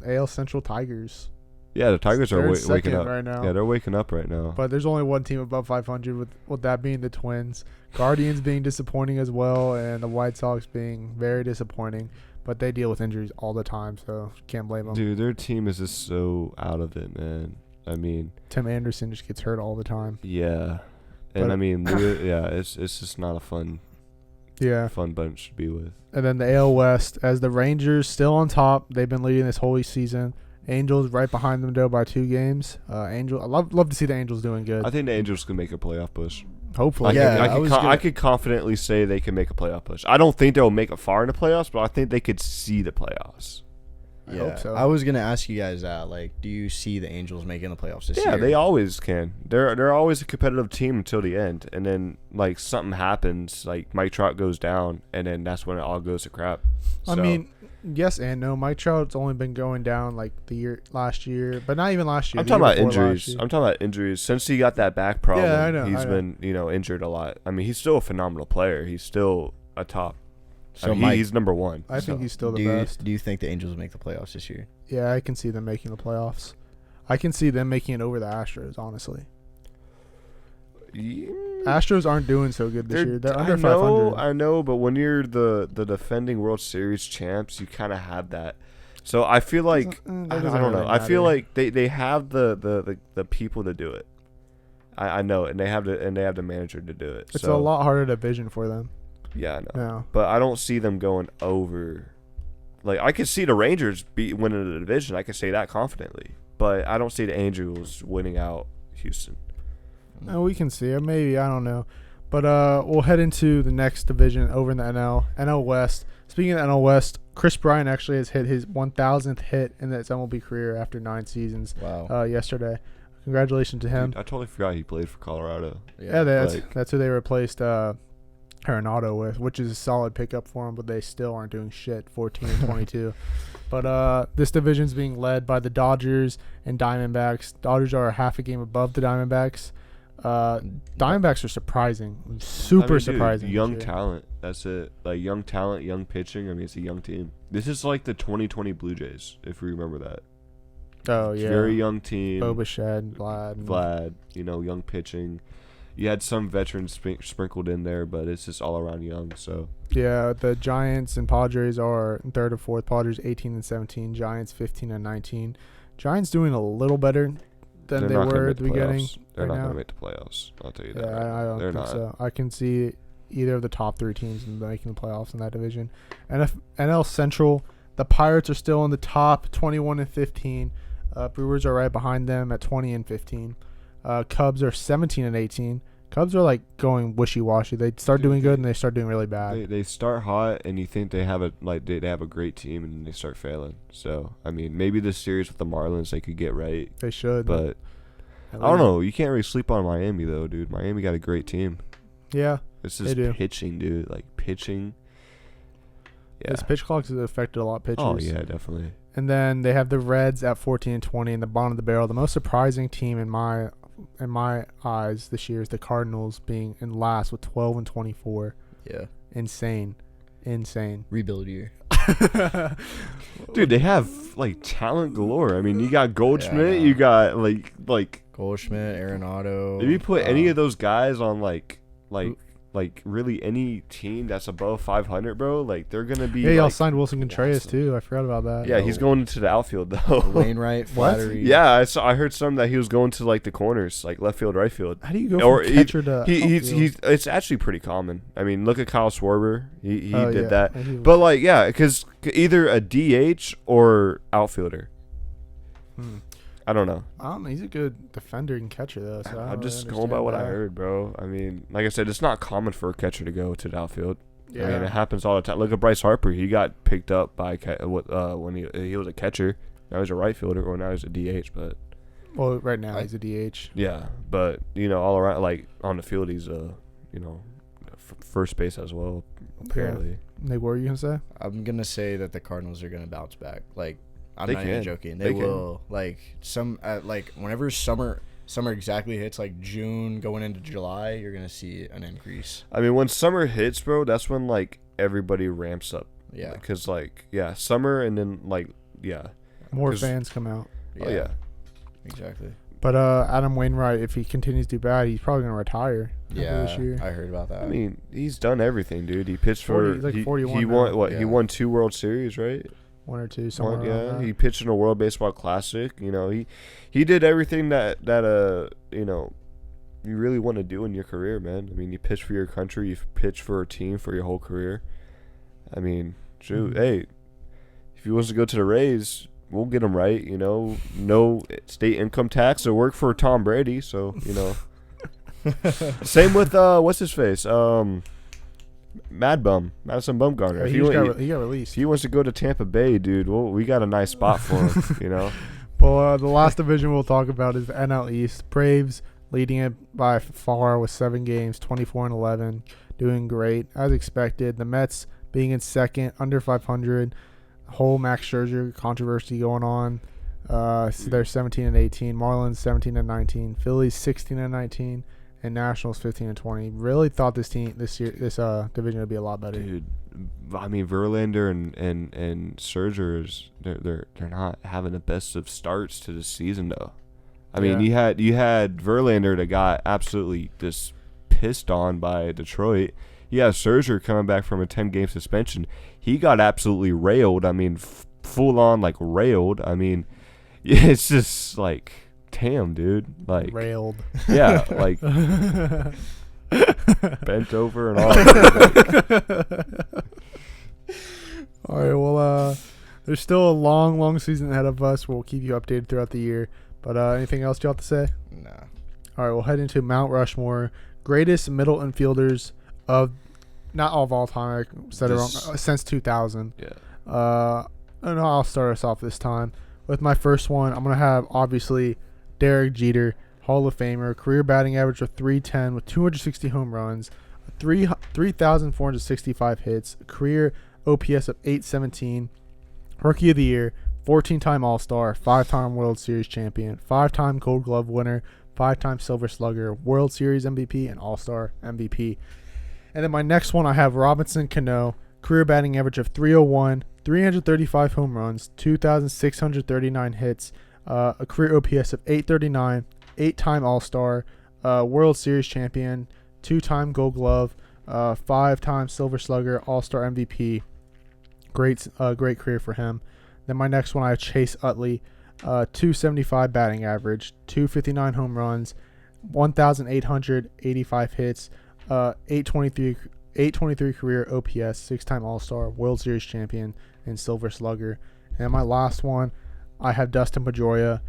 A: AL Central Tigers.
C: Yeah, the Tigers are waking up
A: right now.
C: Yeah, they're waking up right now.
A: But there's only one team above 500, with that being the Twins. Guardians being disappointing as well, and the White Sox being very disappointing. But they deal with injuries all the time, so can't blame them.
C: Dude, their team is just so out of it, man. I mean,
A: Tim Anderson just gets hurt all the time.
C: Yeah, and I mean, it's just not a fun bunch to be with.
A: And then the AL West, as the Rangers still on top, they've been leading this whole season. Angels right behind them though by 2 games. I love to see the Angels doing good.
C: I think the Angels can make a playoff push.
A: Hopefully,
C: I could confidently say they can make a playoff push. I don't think they'll make it far in the playoffs, but I think they could see the playoffs.
A: I hope so.
B: I was gonna ask you guys that. Like, do you see the Angels making the playoffs this year?
C: Yeah, they always can. They're always a competitive team until the end, and then like something happens, like Mike Trout goes down, and then that's when it all goes to crap.
A: I mean, yes and no. Mike Trout's only been going down like last year, but not even last year.
C: I'm talking about injuries. Since he got that back problem,
A: yeah, I know,
C: he's been injured a lot. I mean, he's still a phenomenal player. He's still a top.
B: So
C: he's number one.
A: I think he's still the best.
B: Do you think the Angels will make the playoffs this year?
A: Yeah, I can see them making the playoffs. I can see them making it over the Astros, honestly.
C: Yeah.
A: Astros aren't doing so good this year. They're under 500.
C: I know, but when you're the defending World Series champs, you kind of have that. So I feel like I don't know.
A: Really
C: I feel like they have the people to do it. I know, and they have the manager to do it.
A: It's a lot harder division for them.
C: Yeah, I know.
A: Yeah.
C: But I don't see them going over. Like, I could see the Rangers winning the division. I can say that confidently. But I don't see the Angels winning out Houston.
A: No, we can see it. Maybe. I don't know. But we'll head into the next division over in the NL West. Speaking of NL West, Chris Bryant actually has hit his 1,000th hit in his MLB career after 9 seasons.
B: Wow.
A: Yesterday. Congratulations to him.
C: Dude, I totally forgot he played for Colorado.
A: Yeah, that's who they replaced Arenado with, which is a solid pickup for him, but they still aren't doing shit. 14-22. But this division's being led by the Dodgers and Diamondbacks. Dodgers are half a game above the Diamondbacks. Diamondbacks are surprising, surprising.
C: Young talent, that's it. Like, young talent, young pitching. I mean, it's a young team. This is like the 2020 Blue Jays, if you remember that.
A: Oh yeah,
C: very young team.
A: Bo Bichette, Vlad,
C: young pitching. You had some veterans sprinkled in there, but it's just all around young. So
A: yeah, the Giants and Padres are in 3rd or 4th. Padres 18-17, Giants 15-19. Giants doing a little better than they were at the beginning.
C: They're not going to make the playoffs. I'll tell you that.
A: Yeah, I don't think so. I can see either of the top 3 teams making the playoffs in that division. NL Central, the Pirates are still in the top, 21-15. Brewers are right behind them at 20-15. Cubs are 17-18. Cubs are like going wishy-washy. They start doing good and they start doing really bad.
C: They start hot and you think they have they have a great team and they start failing. So I mean, maybe this series with the Marlins they could get right.
A: They should,
C: but I don't know. You can't really sleep on Miami though, dude. Miami got a great team.
A: Yeah,
C: it's just pitching, dude. Like pitching. Yeah.
A: This pitch clock has affected a lot of pitchers.
C: Oh yeah, definitely.
A: And then they have the Reds at 14-20 in the bottom of the barrel. The most surprising team in my eyes this year is the Cardinals being in last with 12-24.
B: Yeah.
A: Insane.
B: Rebuild year.
C: Dude, they have like talent galore. I mean, you got Goldschmidt,
B: Yeah.
C: you got like
B: Goldschmidt, Arenado.
C: if you put any of those guys on like really any team that's above 500, bro, like they're gonna be.
A: Yeah, y'all
C: like,
A: signed Wilson Contreras
C: awesome.
A: too. I forgot about that.
C: Yeah, he's going into the outfield though.
B: Wainwright,
A: What?
B: Flattery.
C: Yeah, I heard some that he was going to like the corners, like left field, right field.
A: How do you go
C: Or
A: from catcher to
C: He's
A: outfield?
C: it's actually pretty common. I mean, look at Kyle Schwarber. He
A: Oh,
C: did
A: yeah.
C: that.
A: And he was-
C: But like, yeah, because either a DH or outfielder. I don't know.
A: I don't know. He's a good defender and catcher though. So I don't
C: I'm just
A: really
C: going by
A: understand
C: what I
A: that.
C: heard, bro. I mean, like I said, it's not common for a catcher to go to the outfield.
A: Yeah.
C: I mean, it happens all the time. Look at Bryce Harper. He got picked up by when he was a catcher. Now he's a right fielder, or now he's a DH. But
A: Well, right now he's a DH.
C: yeah, but all around, like on the field, he's first base as well. Apparently,
A: Nick, what were you gonna say?
B: I'm gonna say that the Cardinals are gonna bounce back. Like, I'm
C: They
B: not even
C: can.
B: joking.
C: They
B: They
C: can.
B: will. Like like whenever summer exactly hits, like June going into July, you're gonna see an increase.
C: I mean, when summer hits, bro, that's when like everybody ramps up.
B: Yeah.
C: Because summer and then
A: More
C: 'Cause-
A: fans come out.
C: Oh yeah.
B: Exactly.
A: But Adam Wainwright, if he continues to do bad, he's probably gonna retire. after
B: Yeah.
A: this year.
B: I heard about that.
C: I mean, he's done everything, dude. He pitched
A: 40
C: for
A: he's like
C: he
A: 41 now.
C: won what? He
B: Yeah.
C: won 2 World Series, right?
A: One or two somewhere.
C: One,
A: around that.
C: he pitched in a World Baseball Classic. He did everything that you really want to do in your career, man. I mean, you pitch for your country, you pitch for a team for your whole career. I mean, shoot, hey, if he wants to go to the Rays, we'll get him right. No state income tax or work for Tom Brady. So same with what's his face, Madison Bumgarner.
A: Yeah,
C: If
A: he got
C: if
A: released.
C: he wants to go to Tampa Bay, dude, well, we got a nice spot for him.
A: Well, the last division we'll talk about is the NL East. Braves leading it by far with 7 games, 24-11, doing great as expected. The Mets being in second, under 500. Whole Max Scherzer controversy going on. So they're 17-18. Marlins 17-19. Phillies 16-19, and Nationals 15-20. Really thought this division would be a lot better.
C: Dude, I mean, Verlander and Scherzer they're not having the best of starts to the season though. I mean, you had Verlander that got absolutely just pissed on by Detroit. You have Scherzer coming back from a 10-game suspension. He got absolutely railed. I mean, full on like railed. I mean, it's just like, damn, dude. Like,
A: Railed.
C: yeah, like bent over and all.
A: All right, well, there's still a long season ahead of us. We'll keep you updated throughout the year. But anything else you have to say?
B: Nah.
A: All right, we'll head into Mount Rushmore. Greatest middle infielders of, not of all time, I said it wrong, since 2000.
C: Yeah.
A: And I'll start us off this time with my first one. I'm going to have, obviously, Derek Jeter, Hall of Famer, career batting average of .310 with 260 home runs, 3,465 hits, a career OPS of .817, Rookie of the Year, 14-time All-Star, 5-time World Series champion, 5-time Gold Glove winner, 5-time Silver Slugger, World Series MVP, and All-Star MVP. And then my next one, I have Robinson Cano, career batting average of .301, 335 home runs, 2,639 hits, a career OPS of .839, 8-time All-Star, World Series champion, 2-time Gold Glove, 5-time Silver Slugger, All-Star MVP. Great career for him. Then my next one, I have Chase Utley, 275 batting average, 259 home runs, 1,885 hits, 823 career OPS, 6-time All-Star, World Series champion, and Silver Slugger. And my last one, I have Dustin Pedroia,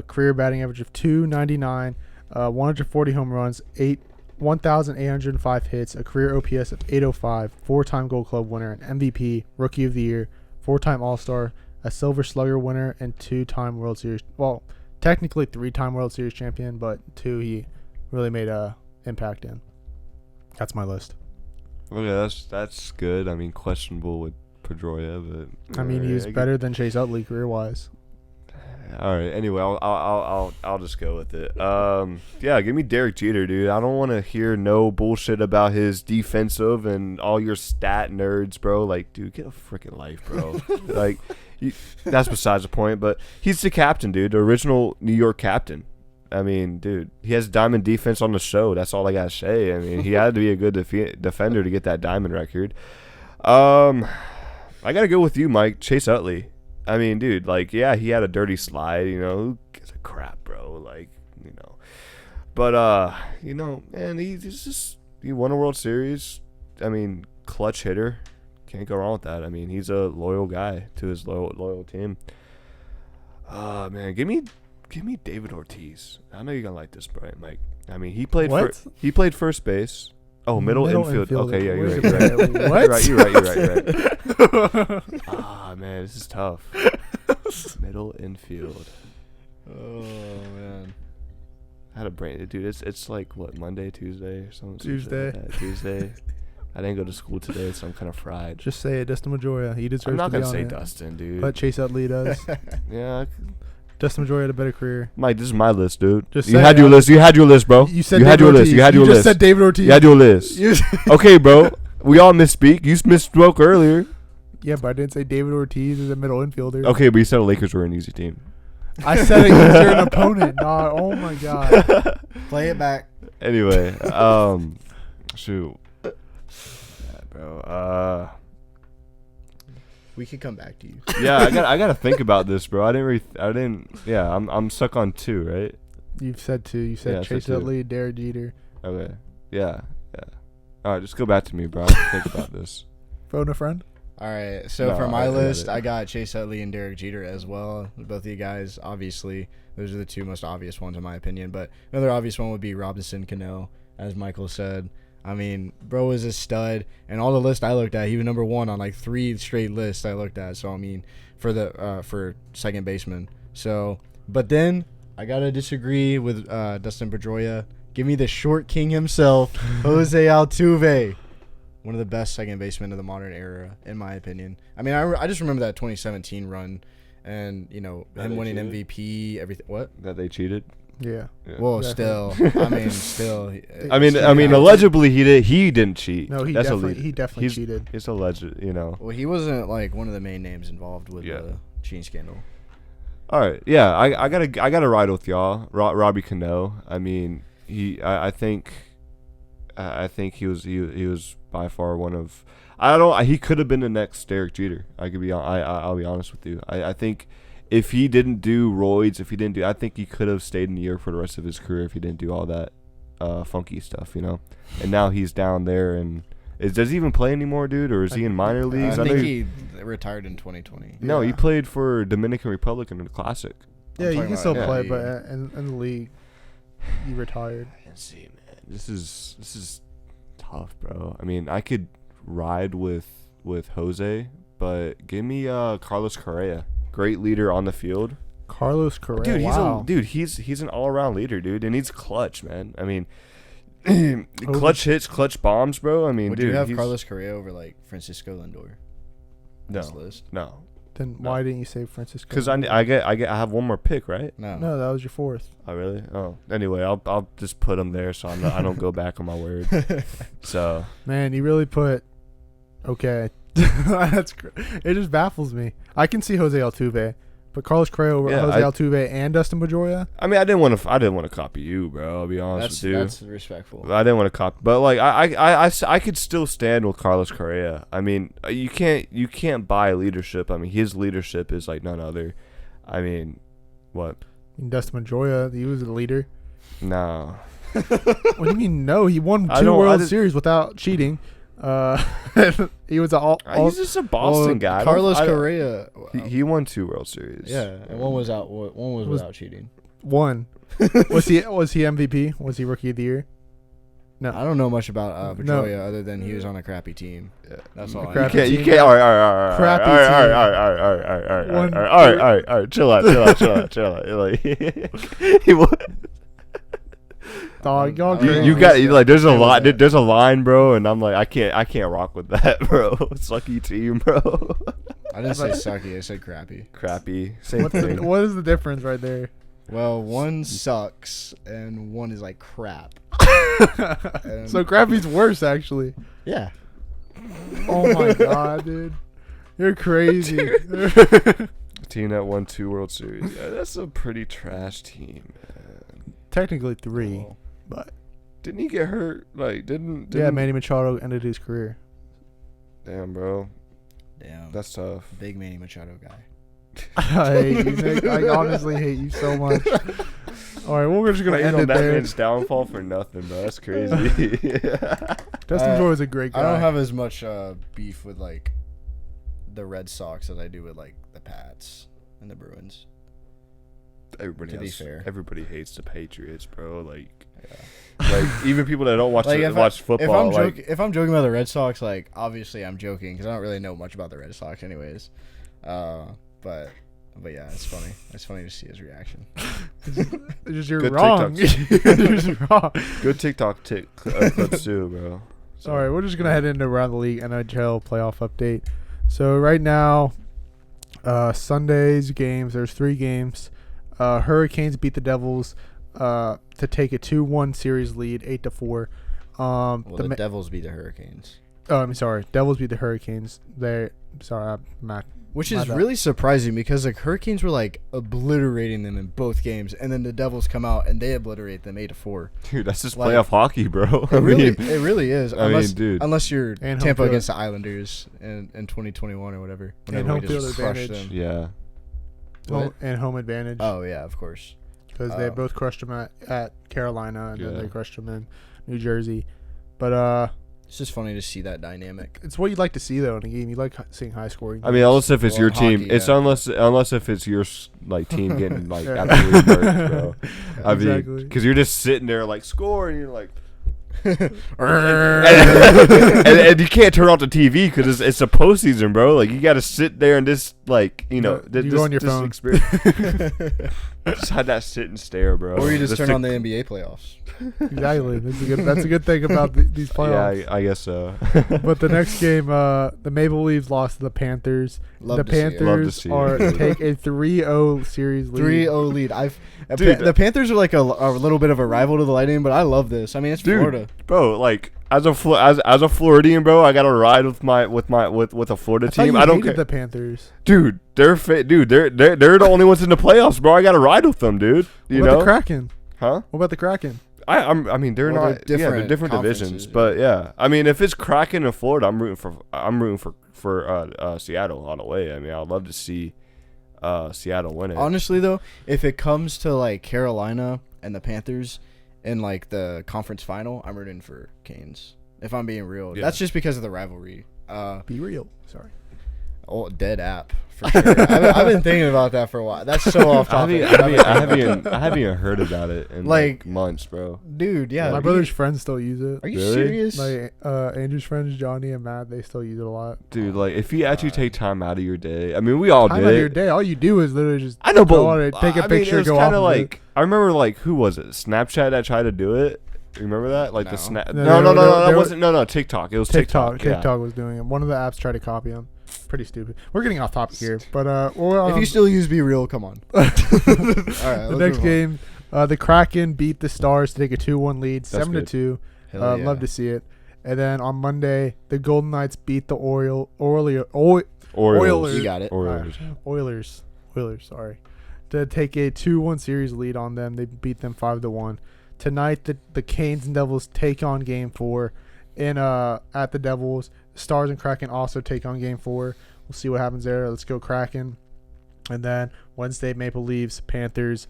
A: career batting average of .299, 140 home runs, 1,805 hits, a career OPS of .805, 4-time Gold Glove winner, an MVP, Rookie of the Year, 4-time All-Star, a Silver Slugger winner, and 2-time World Series. Well, technically 3-time World Series champion, but 2 he really made a impact in. That's my list.
C: Okay, that's good. I mean, questionable with Pedroia, but
A: I mean, he was better than Chase Utley career-wise.
C: All right. Anyway, I'll just go with it. Yeah, give me Derek Jeter, dude. I don't want to hear no bullshit about his defensive and all your stat nerds, bro. Like, dude, get a freaking life, bro. Like, that's besides the point. But he's the captain, dude. The original New York captain. I mean, dude, he has diamond defense on the show. That's all I gotta say. I mean, he had to be a good defender to get that diamond record. I gotta go with you, Mike. Chase Utley. I mean, dude, like, yeah, he had a dirty slide, you know, who gives a crap, bro, like, you know, but, you know, man, he won a World Series. I mean, clutch hitter, can't go wrong with that. I mean, he's a loyal guy to his loyal team. Man, give me David Ortiz. I know you're gonna like this, Brian, Mike. I mean, he played first base. Oh, middle infield. Okay, yeah, you're right.
A: What?
C: You're right. Ah, man, this is tough. Middle infield.
B: Oh man,
C: I had a brain, dude. It's like what, Monday, Tuesday, or something.
A: Tuesday.
C: Tuesday. I didn't go to school today, so I'm kind of fried.
A: Just say it, Dustin Pedroia. He deserves
C: I'm not
A: to be
C: gonna
A: on
C: say
A: it.
C: Dustin, dude.
A: But Chase Utley does.
C: Yeah.
A: Dustin Pedroia had a better career.
C: Mike, this is my list, dude.
A: Just
C: you
A: say
C: had
A: it.
C: your list. You had your list, bro.
A: You said
C: you had
A: David
C: your
A: Ortiz.
C: list. You had your
A: You
C: list.
A: just said David Ortiz.
C: You had your list. Okay, bro. We all misspeak. You misspoke earlier.
A: Yeah, but I didn't say David Ortiz is a middle infielder.
C: Okay, but you said the Lakers were an easy team.
A: I said against an opponent. Nah, oh my god.
B: play it back.
C: Anyway, shoot. Yeah, bro.
B: We could come back to you.
C: Yeah, I gotta think about this, bro. Yeah, I'm stuck on 2, right?
A: You've said 2. You said
C: Yeah, I
A: Chase
C: said 2.
A: Utley, Derek Jeter.
C: Okay. Yeah. All right, just go back to me, bro. I have to think about this.
A: Phone a friend.
B: All right, so
C: No,
B: for my
C: I got
B: list,
C: it.
B: I got Chase Utley and Derek Jeter as well. Both of you guys, obviously, those are the 2 most obvious ones in my opinion. But another obvious one would be Robinson Cano, as Michael said. I mean, bro is a stud, and all the lists I looked at, he was number 1 on like 3 straight lists I looked at. So I mean, for second baseman. So, but then I gotta disagree with Dustin Pedroia. Give me the short king himself, Jose Altuve. One of the best second basemen of the modern era, in my opinion. I mean, I just remember that 2017 run, and you know him winning MVP, everything. What?
C: That they cheated.
A: Yeah.
B: Well,
A: Definitely.
B: still, I mean, still.
C: I mean, allegedly he didn't cheat.
A: No, he
C: That's
A: definitely cheated.
C: It's alleged, you know.
B: Well, he wasn't like one of the main names involved with
C: Yeah.
B: the cheating scandal.
C: All right, yeah, I gotta ride with y'all, Robbie Cano. I mean, I think he was by far one of. He could have been the next Derek Jeter. I'll be honest with you. I think if he didn't do roids, I think he could have stayed in New York for the rest of his career if he didn't do all that funky stuff, you know. And now he's down there, and does he even play anymore, dude, or is he in minor leagues?
B: I think he retired in 2020.
C: No, he
A: Yeah.
C: played for Dominican Republic in the Classic.
A: Yeah, you
B: talking
A: can still
B: about
A: play,
B: the
A: but in the league, he retired.
C: Let's see, man. This is tough, bro. I mean, I could ride with Jose, but give me Carlos Correa. Great leader on the field.
A: Carlos Correa.
C: Dude, he's an all-around leader, dude, and he's clutch, man. I mean, clutch hits, clutch bombs, bro. I mean,
B: Would
C: dude,
B: you have
C: he's-
B: Carlos Correa over like Francisco Lindor?
C: No,
B: This list?
C: no,
A: Then why didn't you say Francisco?
C: because I have one more pick, right?
B: No.
A: No, that was your 4th.
C: Oh, really? Oh, anyway, I just put him there, so I don't go back on my word. So
A: Man, you really put. Okay, that's. It just baffles me. I can see Jose Altuve, but Carlos Correa over
C: Yeah,
A: Jose Altuve and Dustin Pedroia.
C: I mean, I didn't want to copy you, bro. I'll be honest with you.
B: That's respectful.
C: I didn't want to copy, but like I could still stand with Carlos Correa. I mean, you can't buy leadership. I mean, his leadership is like none other. I mean, what?
A: And Dustin Pedroia, he was a leader.
C: No.
A: What do you mean? No, he won
C: I
A: 2
C: don't- I
A: World
C: just-
A: Series without cheating. He was all.
C: He's just a Boston guy. I don't-
B: Carlos
C: I don't-
B: Correa.
C: He won 2 World Series.
B: Yeah, and one was out. One was without cheating.
A: One. Was he MVP? Was he Rookie of the Year? No.
B: I don't know much about
A: No.
B: Pedroia other than he was on a crappy team.
C: Yeah.
B: That's all. I know.
A: Crappy
C: You
A: team.
C: can't. All right.
A: Crappy
C: All
A: team.
C: right. Chill out. Like, he won.
A: Dog, y'all
B: You-
A: crazy.
C: You got like there's a
B: Yeah,
C: lot.
B: that.
C: There's a line, bro, and I'm like I can't rock with that, bro. Sucky team, bro.
B: I didn't say sucky. I said crappy.
C: Crappy. Same
A: What
C: thing.
A: is the difference right there?
B: Well, one sucks and one is like crap. And-
A: So crappy's worse, actually.
B: Yeah.
A: Oh my god, dude, you're crazy.
C: Team that won 2 World Series. Yeah, that's a pretty trash team, man.
A: Technically 3,
B: Oh.
A: but
C: Didn't he get hurt? Like, didn't
A: yeah, Manny Machado ended his career.
C: Damn, bro.
B: Damn.
C: That's tough.
B: Big Manny Machado guy.
A: I hate you, Nick. I honestly hate you so much. All right, well, we're just gonna
C: Playing
A: end
C: on
A: it
C: that
A: there.
C: man's downfall for nothing, bro. That's crazy.
A: Dustin Joy is a great guy.
B: I don't have as much beef with like the Red Sox as I do with like the Pats and the Bruins.
C: Everybody
B: To be
C: has,
B: fair.
C: everybody hates the Patriots, bro. Like,
B: Yeah.
C: like even people that don't watch
B: Like
C: watch football, like
B: if I'm joking about the Red Sox, like obviously I'm joking because I don't really know much about the Red Sox, anyways. But yeah, it's funny. It's funny to see his reaction.
A: It's just you're
C: Good
A: wrong.
C: TikToks.
A: You're just wrong.
C: good TikTok clips too, bro. So,
A: All right, we're just gonna head into around the league NHL playoff update. So right now, Sunday's games. There's 3 games. Hurricanes beat the Devils to take a 2-1 series lead, 8-4.
B: Well, the Devils beat the Hurricanes,
A: I'm sorry. Devils beat the Hurricanes.
B: which
A: My
B: is
A: bad.
B: really surprising because the Hurricanes were like obliterating them in both games, and then the Devils come out and they obliterate them 8-4.
C: dude, that's just
B: Like,
C: playoff hockey, bro.
B: It really is.
C: I mean, dude.
B: Unless you're
A: And home
B: Tampa
A: field.
B: against the Islanders in 2021 or whatever.
A: And
B: whenever
A: home
B: we
A: field
B: just crushed
A: advantage.
B: them.
C: yeah.
A: home advantage
B: Oh yeah, of course.
A: because they
B: oh.
A: both crushed them at Carolina and then
C: Yeah.
A: they crushed them in New Jersey. But
B: It's just funny to see that dynamic.
A: it's what you'd like to see though in a game. You like seeing high scoring.
C: I mean, unless if it's
B: Well,
C: your
B: in
C: team,
B: hockey,
C: it's
B: yeah.
C: unless if it's your like team getting like
A: Yeah.
C: absolutely murked, bro. I
A: Exactly.
C: mean, because you're just sitting there like score, and you're like,
B: and
C: and you can't turn off the TV because it's a postseason, bro. Like you got to sit there and just like you know,
A: You go on your phone.
C: Just had that sit and stare, bro.
B: or you just turn
C: to-
B: on the NBA playoffs.
A: Exactly. That's a good thing about these playoffs.
C: Yeah, I guess so.
A: But the next game, the Maple Leafs lost to the Panthers.
B: Love
A: The
B: to see it.
C: Love to
A: Panthers
C: see
A: are
C: it.
A: take a 3-0 series lead.
B: 3-0 lead.
C: Dude,
B: the Panthers are like a little bit of a rival to the Lightning, but I love this. I mean, it's
C: Dude,
B: Florida.
C: bro, like as a Floridian, bro, I got to ride with a Florida
A: I thought
C: team.
A: you
C: I don't
A: hated
C: care.
A: the Panthers.
C: Dude, they're the only ones in the playoffs, bro. I got to ride with them, dude. You
A: What about
C: know?
A: the Kraken?
C: Huh?
A: What about the Kraken?
C: I mean, they're
B: Well,
C: not.
B: they're
C: Yeah, they're
B: different
C: different divisions,
B: conferences,
C: but yeah. I mean, if it's Kraken and Florida, I'm rooting for Seattle all the way. I mean, I'd love to see Seattle win it.
B: Honestly, though, if it comes to like Carolina and the Panthers in like the conference final, I'm rooting for Canes. If I'm being real,
C: Yeah.
B: that's just because of the rivalry.
A: Be real. Sorry.
B: Dead app for sure. I've been thinking about that for a while. That's so off
C: I
B: topic.
C: haven't even heard about it in
B: Like-
C: months, bro.
B: Dude, yeah.
A: My brother's friends still use it.
B: Are you
C: Really?
B: serious?
A: Like Andrew's friends, Johnny and Matt, they still use it a lot.
C: Dude, like if you actually take time out of your day, I mean, we all
A: Time
C: did
A: out of
C: it.
A: your day, all you do is literally just
C: I know,
A: go on it,
C: but
A: take a
C: I mean,
A: picture,
C: it was
A: go
C: kind
A: off.
C: of
A: of it.
C: like I remember, like who was it? Snapchat that tried to do it. You remember that? Like
B: No.
C: the snap?
A: No,
C: No,
A: they
C: that
A: were-
C: wasn't. No, TikTok. It was TikTok.
A: TikTok
C: Yeah.
A: was doing it. One of the apps tried to copy him. Pretty stupid. We're getting off topic here, but well,
B: if you still use Be Real, come on. All right.
A: the next game, the Kraken beat the Stars to take a 2-1 lead,
C: That's
A: 7-2.
B: Hell yeah.
A: Love to see it. And then on Monday, the Golden Knights beat the Oilers.
C: Orioles.
B: You got it.
C: Orioles.
A: Oilers, sorry. To take a 2-1 series lead on them. They beat them 5-1. Tonight, the Canes and Devils take on Game 4 at the Devils. Stars and Kraken also take on Game 4. We'll see what happens there. Let's go Kraken. And then Wednesday, Maple Leafs, Panthers.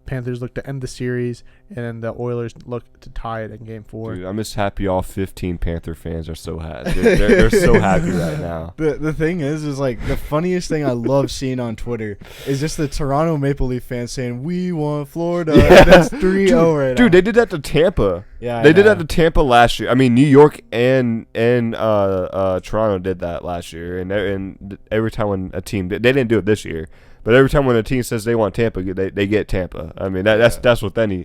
A: Panthers look to end the series, and the Oilers look to tie it in Game 4.
C: Dude, I'm just happy all 15 Panther fans are so happy. They're so happy right now.
B: The thing is like the funniest thing I love seeing on Twitter is just the Toronto Maple Leaf fans saying we want Florida.
C: Yeah.
B: That's 3-0 right now.
C: Dude, they did that to Tampa.
B: Yeah,
C: They did that to Tampa last year. I mean, New York and Toronto did that last year, and every time when a team they didn't do it this year, But every time when a team says they want Tampa, they get Tampa. I mean, that's with any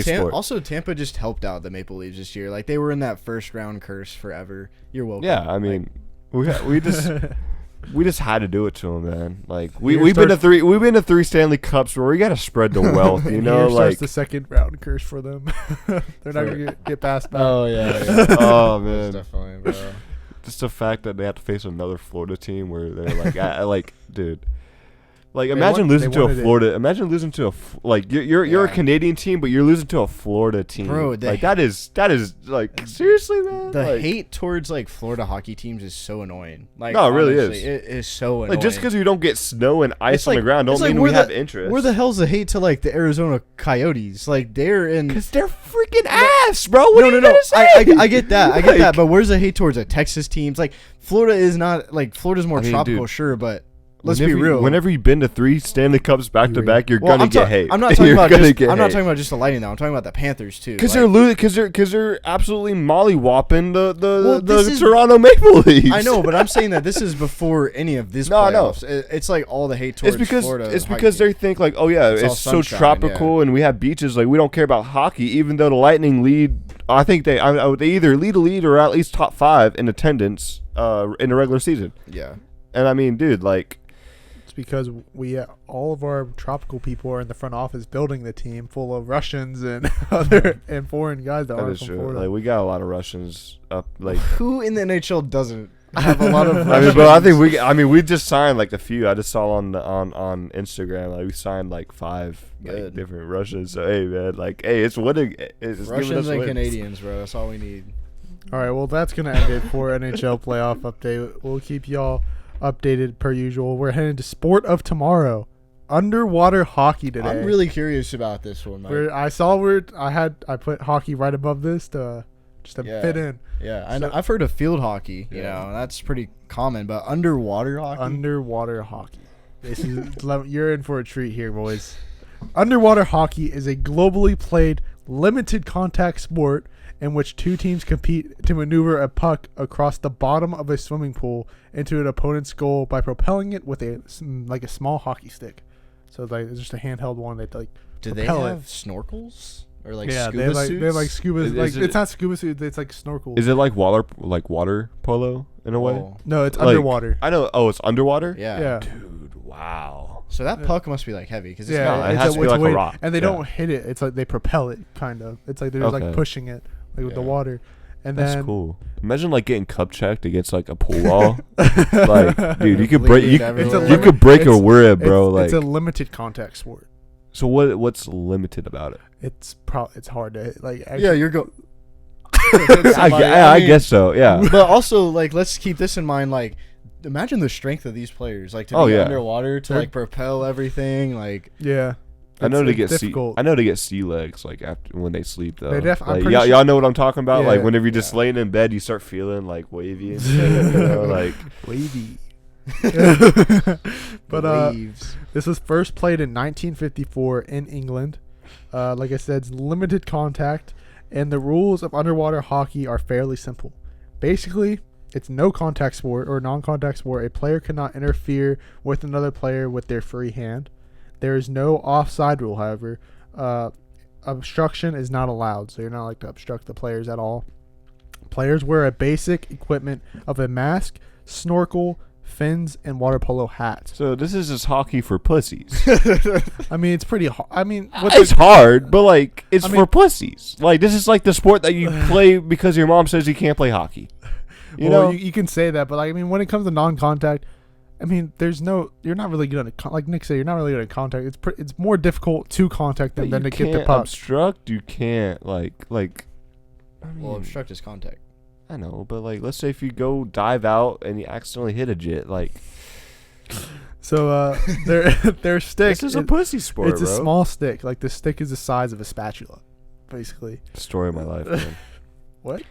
C: sport.
B: Also, Tampa just helped out the Maple Leafs this year. Like, they were in that first round curse forever. You're welcome.
C: Yeah, I mean, we just had to do it to them, man. Like we've been to three Stanley Cups where we got to spread the wealth, you know. Like
A: the second round curse for them. They're not gonna get past that.
B: Oh yeah.
C: Oh man,
B: definitely, bro.
C: Just the fact that they have to face another Florida team where they're like, dude. Like imagine losing to a Florida. Imagine losing to you're a Canadian team, but you're losing to a Florida team.
B: Bro,
C: like that is like seriously, man.
B: The hate towards like Florida hockey teams is so annoying. Like
C: no, it really
B: honestly,
C: is.
B: It is so annoying.
C: Like just because you don't get snow and ice on the ground, don't mean we have interest.
B: Where the hell's the hate to like the Arizona Coyotes? Like they're in
C: because they're freaking ass, bro. What
B: no. I get that. I get that. But where's the hate towards the Texas teams? Like Florida is not like Florida's more tropical, sure, but. Let's be real.
C: Whenever you've been to 3 Stanley Cups back to back, you're gonna get hate.
B: I'm not talking about just the Lightning now. I'm talking about the Panthers too.
C: Because they're absolutely mollywopping the Toronto Maple Leafs.
B: I know, but I'm saying that this is before any of this playoffs. It's like all the hate towards Florida.
C: It's because they think like, oh yeah, it's so tropical and we have beaches. Like we don't care about hockey, even though the Lightning lead. I think they either lead or at least top 5 in attendance in the regular season.
B: Yeah,
C: and I mean, dude, like.
A: Because all of our tropical people are in the front office building the team full of Russians and other and foreign guys that aren't from Florida.
C: Like we got a lot of Russians up. Like
B: who in the NHL doesn't have a lot of?
C: we just signed like a few. I just saw on Instagram like we signed like 5 like, different Russians. So hey man, it's winning. It's
B: Russians and Canadians, bro. That's all we need.
A: All right, well that's gonna end it for NHL playoff update. We'll keep y'all updated per usual. We're heading to sport of tomorrow, underwater hockey today.
B: I'm really curious about this one, Mike.
A: I put hockey right above this to fit in.
B: Yeah, I know. I've heard of field hockey. You know, that's pretty common, but underwater hockey.
A: Underwater hockey. This is you're in for a treat here, boys. Underwater hockey is a globally played limited contact sport in which 2 teams compete to maneuver a puck across the bottom of a swimming pool into an opponent's goal by propelling it with a small hockey stick. So it's just a handheld one that
B: Do they have snorkels or scuba suits?
A: They have like scuba. It's not scuba suits. It's like snorkels.
C: Is it like water polo in a way?
A: No, it's underwater.
C: I know. Oh, it's underwater.
B: Yeah.
C: Dude, wow.
B: So that puck must be heavy because
C: it has to be like a rock.
A: And they don't hit it. It's like they propel it, kind of. It's like they're just pushing it. With the water. And
C: that's cool. Imagine getting cup checked against a pool wall. Dude, you could break a rib, bro.
A: It's a limited contact sport.
C: So what's limited about it?
A: It's hard to
B: you're go.
C: I guess so. Yeah.
B: But also let's keep this in mind. Imagine the strength of these players. To be underwater to propel everything.
A: Yeah.
C: I know they get sea legs after when they sleep though. Y'all know what I'm talking about.
A: Yeah,
C: whenever you're just laying in bed, you start feeling wavy and shit,
A: wavy. But this was first played in 1954 in England. Like I said, it's limited contact, and the rules of underwater hockey are fairly simple. Basically, it's no contact sport or non-contact sport. A player cannot interfere with another player with their free hand. There is no offside rule, however. Obstruction is not allowed, so you're not to obstruct the players at all. Players wear a basic equipment of a mask, snorkel, fins, and water polo hats.
C: So this is just hockey for pussies.
A: I mean, it's pretty hard. I mean,
C: it's hard, but it's for pussies. This is the sport that you play because your mom says you can't play hockey. You know,
A: you can say that, but when it comes to non-contact, I mean, you're not really good at like Nick said, you're not really good at contact. It's more difficult to contact them than to get the puck.
C: Obstruct, you can't
B: obstruct is contact.
C: I know, but let's say if you go dive out and you accidentally hit a jit,
A: So their stick.
C: This is a pussy sport.
A: It's a small stick. The stick is the size of a spatula, basically.
C: Story of my life, man.
A: What?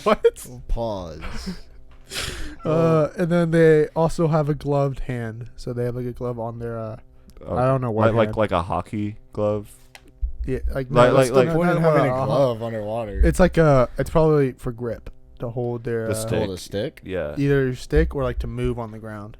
A: What?
B: Pause.
A: And then they also have a gloved hand, so they have a glove on their. I don't know what.
C: Like a hockey glove.
A: Yeah,
B: point of having a glove underwater.
A: It's it's probably for grip to hold their
B: hold a stick.
C: Yeah.
A: Either stick or to move on the ground.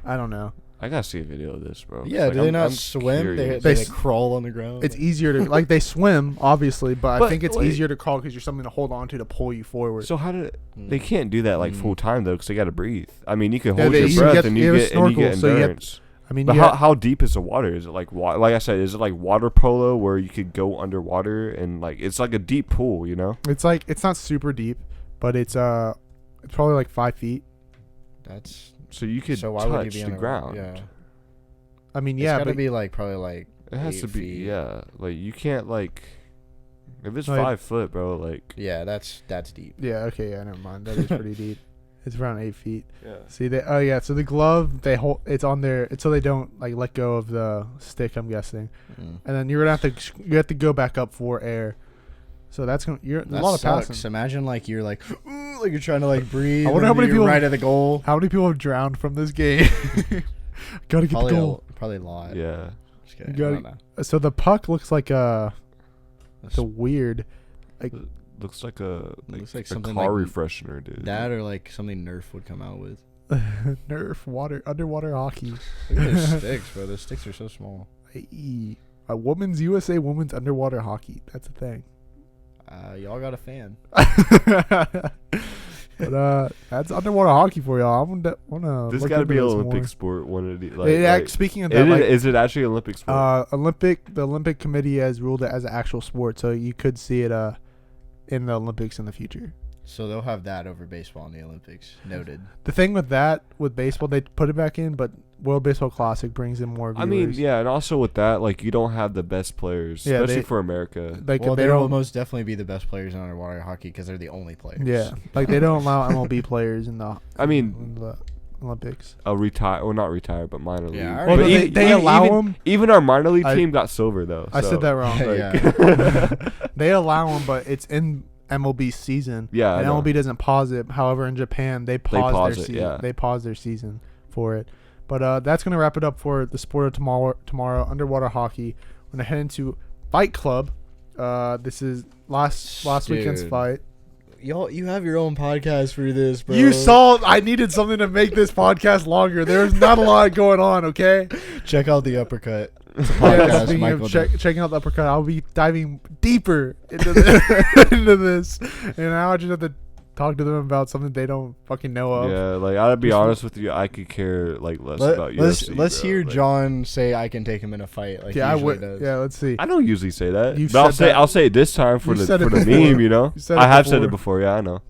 A: I don't know.
C: I gotta see a video of this, bro.
B: Yeah,
C: Like,
B: do they not
C: I'm
B: swim? They
C: curious.
B: crawl on the ground.
A: It's easier to like they swim obviously, but I
C: But
A: think it's
C: wait.
A: easier to crawl because you're something to hold on to pull you forward.
C: So how did they can't do that like full time though? Because they gotta breathe. I mean, you can
A: Yeah,
C: hold
A: they-
C: your
A: you
C: breath
A: get-
C: and
A: you
C: you
A: have a
C: get and you get
A: snorkel, so you have-
C: endurance.
A: I mean,
C: But
A: yeah,
C: how deep is the water? Is it like like I said? Is it like water polo where you could go underwater and like it's like a deep pool? You know?
A: it's like it's not super deep, but it's probably like 5 feet.
B: That's
C: So you could
B: so. Why would you
C: touch
B: be
C: the
B: on the
C: ground.
B: Yeah,
A: I mean,
B: it's
A: yeah,
B: gotta
A: but
B: be like probably like
C: It has
B: 8
C: to be
B: feet.
C: yeah. Like you can't like if it's
A: Like-
C: 5 foot, bro. Like
B: Yeah, that's deep.
A: yeah, okay, yeah, never mind. That is pretty deep. It's around 8 feet.
C: yeah.
A: See, so the glove they hold it's on there, it's so they don't like let go of the stick. I'm guessing, and then you have to go back up for air. So that's gonna there's
B: That
A: a lot of
B: sucks.
A: passing.
B: Imagine like you're like you're trying to like breathe.
A: I wonder
B: and
A: how many
B: you're
A: people-
B: right at the goal.
A: How many people have drowned from this game? Gotta get
B: Probably
A: the goal.
B: probably a lot.
C: Yeah.
B: Just kidding.
A: You
B: I
A: gotta-
B: don't know.
A: So the puck looks like it's a weird.
C: Looks like a
B: Looks like
C: a
B: something
C: car
B: like
C: refreshener, dude.
B: That or like something Nerf would come out with.
A: Nerf underwater hockey.
B: Look at those sticks, bro. Those sticks are so small.
A: A women's USA women's underwater hockey. That's a thing.
B: Y'all got a fan.
A: But that's underwater hockey for y'all. I wanna.
C: This
A: look
C: got to
A: into
C: be an
A: this
C: Olympic
A: more.
C: sport. One of the
A: Speaking of that,
C: is it actually an Olympic sport?
A: the Olympic Committee has ruled it as an actual sport, so you could see it in the Olympics in the future.
B: So they'll have that over baseball in the Olympics. Noted.
A: The thing with baseball, they put it back in, but World Baseball Classic brings in more viewers.
C: I mean, yeah, and also with that, like you don't have the best players,
A: Yeah,
C: especially
A: they-
C: for America.
A: Like
B: Well,
A: they
B: they will
A: don't.
B: most definitely be the best players in underwater hockey because they're the only players.
A: Yeah, like they don't allow MLB players in the.
C: I mean-
A: in the Olympics.
C: Retire or not retire, but minor league.
B: Yeah, I
A: Well,
B: But
A: they allow
C: even,
A: them.
C: Even our minor league
A: I-
C: team got silver though.
A: I
C: so,
A: said that wrong.
B: Yeah.
A: They allow them, but it's in MLB season.
C: Yeah, I
A: and
C: know.
A: MLB doesn't pause it. However, in Japan, they pause
C: pause
A: their
C: it,
A: season.
C: yeah.
A: They pause their season for it. But that's gonna wrap it up for the sport of tomorrow. Underwater hockey. We're gonna head into Fight Club. This is last weekend's
B: Dude.
A: fight.
B: Y'all, you have your own podcast for this, bro.
A: You saw I needed something to make this podcast longer. There's not a lot going on. Okay.
B: Check out the uppercut. It's a
A: Yeah,
B: podcast.
A: speaking
B: Michael
A: of
B: did.
A: checking out the uppercut, I'll be diving deeper into into this, and now I just have to talk to them about something they don't fucking know of.
C: Yeah, like I'd be honest with you, I could care like less about UFC.
B: Let's
C: bro.
B: hear
C: Like,
B: John say I can take him in a fight. Like
A: Yeah,
B: he
A: I
B: usually
A: would.
B: does.
A: Yeah, let's see.
C: I don't usually say that.
A: You've
C: But
A: said that-
C: I'll say it this time for
A: You
C: the
A: said it
C: for the
A: before.
C: meme. You know,
A: You said it
C: I have said it
A: before.
C: before. Yeah, I know.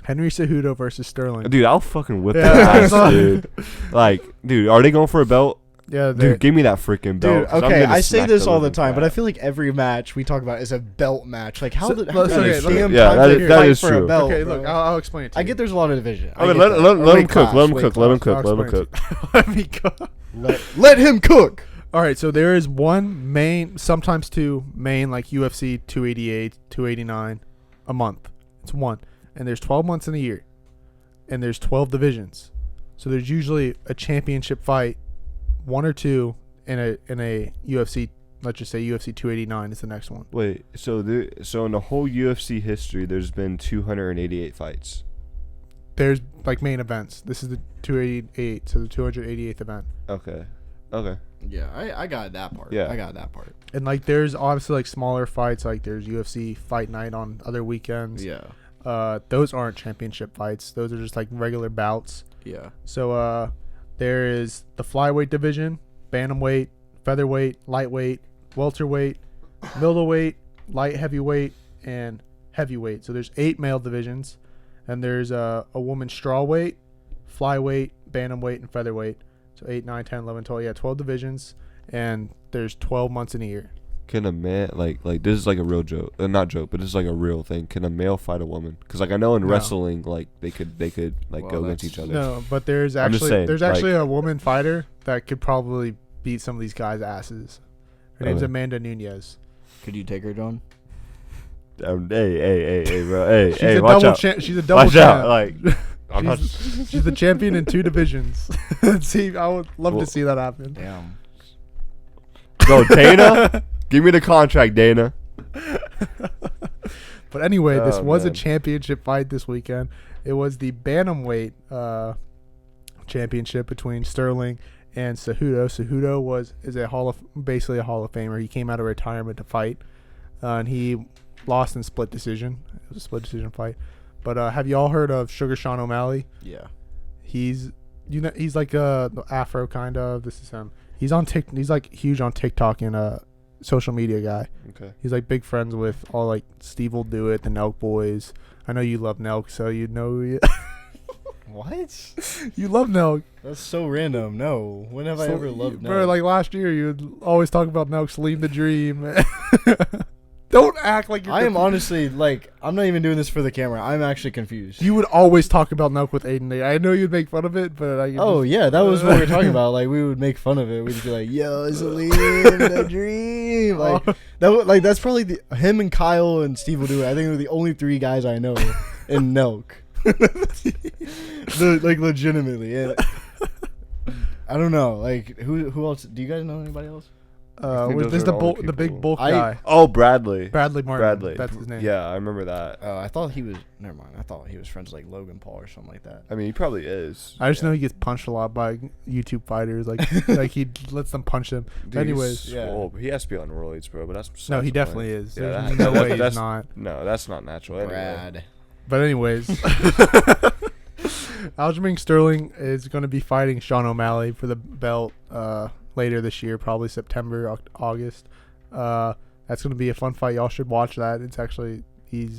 A: Henry Cejudo versus Sterling.
C: Dude, I'll fucking whip
A: Yeah,
C: their
A: I
C: ass,
A: saw-
C: dude. Like, dude, are they going for a belt?
A: Yeah,
C: Dude, give me that freaking belt.
B: Dude,
C: 'cause I'm
B: okay,
C: gonna
B: I say
C: smack
B: this all the
C: living
B: time, but I
C: crap.
B: feel like every match we talk about is a belt match. Like how
A: So-
B: the how
A: let's-
B: many
A: okay, let me-
B: damn
C: yeah,
B: times
C: that
B: do
C: is-
B: you
C: that
B: fight
C: is
B: for a
C: true.
B: belt,
A: okay,
B: bro?
A: look, I'll explain it to
B: I
A: you.
B: get there's a lot of division. I
C: Okay,
B: get
C: let
B: that.
C: him
B: Weight
C: cook. Let him
B: class,
C: cook.
B: weight
C: Let him
B: class.
C: cook. Let him
A: explain
C: cook.
A: Let me go.
B: Let him cook.
A: All right, so there is one main, sometimes two main, like UFC 288, 289 a month. It's one. And there's 12 months in a year. And there's 12 divisions. So there's usually a championship fight, one or two, in a UFC, let's just say UFC 289 is the next one.
C: Wait, so in the whole UFC history, there's been 288 fights.
A: There's like main events. This is the 288, so the 288th event.
C: Okay. Okay.
B: Yeah, I got that part.
C: Yeah.
B: I got that part.
A: And like there's obviously like smaller fights, like there's UFC Fight Night on other weekends.
B: Yeah.
A: Those aren't championship fights. Those are just like regular bouts.
B: Yeah.
A: So there is the flyweight division, bantamweight, featherweight, lightweight, welterweight, middleweight, light heavyweight, and heavyweight. So there's 8 male divisions, and there's a woman's strawweight, flyweight, bantamweight, and featherweight. So 8, 9, 10, 11, 12. Yeah, 12 divisions, and there's 12 months in a year.
C: Can a man like this is like a real joke, not joke, but this is like a real thing. Can a male fight a woman? Because like I know in
A: No.
C: wrestling, like they could like
B: Well,
C: go against
B: that's-
C: each other.
A: No, but there's
C: I'm just
A: actually
C: saying, like-
A: a woman fighter that could probably beat some of these guys' asses. Her name's
C: Okay.
A: Amanda Nunez.
B: Could you take her, John?
C: Hey, bro. Hey,
A: She's
C: hey,
A: a
C: watch
A: double
C: out.
A: she's a double
C: Watch
A: champ.
C: out. Like, I'm not.
A: She's the champion in 2 divisions. See, I would love
C: Well-
A: to see that happen.
B: Damn.
C: Go, Dana. Give me the contract, Dana.
A: But anyway, this
C: Oh,
A: was a
C: man.
A: championship fight this weekend. It was the bantamweight championship between Sterling and Cejudo. Cejudo is basically a Hall of Famer. He came out of retirement to fight, and he lost in split decision. It was a split decision fight. But have you all heard of Sugar Sean O'Malley?
B: Yeah.
A: He's like the Afro kind of. This is him. He's on He's like huge on TikTok and social media guy.
C: Okay.
A: He's like big friends with all like Steve Will Do It, the Nelk boys. I know you love Nelk, so you know.
B: What?
A: You love Nelk.
B: That's so random. No. When have I ever loved Nelk?
A: Bro, like last year, you would always talk about Nelk's Leave the Dream. Don't act like you're
B: I am honestly, like, I'm not even doing this for the camera. I'm actually confused.
A: You would always talk about Nelk with Aiden. I know you'd make fun of it, but I
B: Oh, yeah, that was what we were talking about. Like, we would make fun of it. We'd be like, yo, it's Leave the Dream. Like, that's probably him and Kyle and Steve Will Do It. I think they're the only 3 guys I know in Nelk. Like, legitimately. And I don't know. Like, who else? Do you guys know anybody else?
A: There's the big bulk guy.
C: Oh, Bradley
A: Martin.
C: Bradley.
A: That's his name.
C: Yeah, I remember that.
B: Oh, I thought he was. Never mind. I thought he was friends with, like, Logan Paul or something like that.
C: I mean, he probably is.
A: I just know he gets punched a lot by YouTube fighters. Like he lets them punch him.
C: Dude,
A: anyways,
C: yeah. He has to be on roids, bro. But that's
A: no, he definitely is.
C: Yeah,
A: There's no way he's not.
C: No, that's not natural.
B: Brad.
C: Anyway.
A: But anyways, Aljamain Sterling is going to be fighting Sean O'Malley for the belt later this year, probably September, August. That's going to be a fun fight. Y'all should watch that. It's actually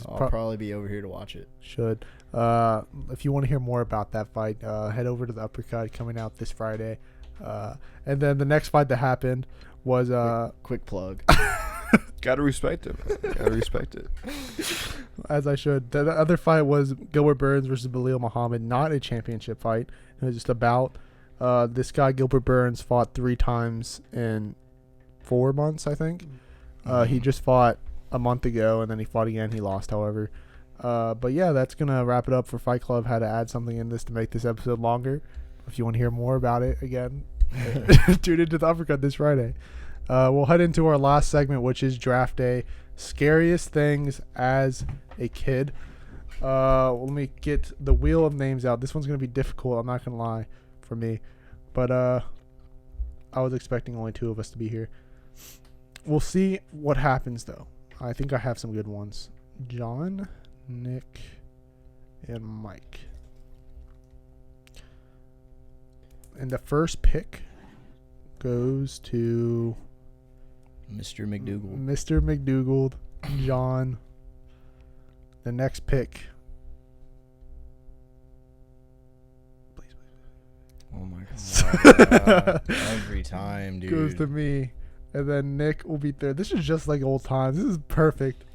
B: I'll probably be over here to watch it.
A: Should. If you want to hear more about that fight, head over to the Uppercut coming out this Friday. And then the next fight that happened was
B: quick plug.
C: Gotta respect it. Gotta respect it.
A: As I should. The other fight was Gilbert Burns versus Belal Muhammad. Not a championship fight. It was just a bout. This guy, Gilbert Burns, fought 3 times in 4 months, I think. He just fought a month ago, and then he fought again. He lost, however. But yeah, that's going to wrap it up for Fight Club. Had to add something in this to make this episode longer. If you want to hear more about it, again, tune into the Uppercut this Friday. We'll head into our last segment, which is Draft Day. Scariest things as a kid. Let me get the wheel of names out. This one's going to be difficult, I'm not going to lie, for me. But I was expecting only 2 of us to be here. We'll see what happens, though. I think I have some good ones. John, Nick, and Mike. And the first pick goes to
B: Mr. McDougal.
A: Mr. McDougal, John. The next pick. Please.
B: Oh my god. Every time, dude.
A: Goes to me. And then Nick will be there. This is just like old times. This is perfect.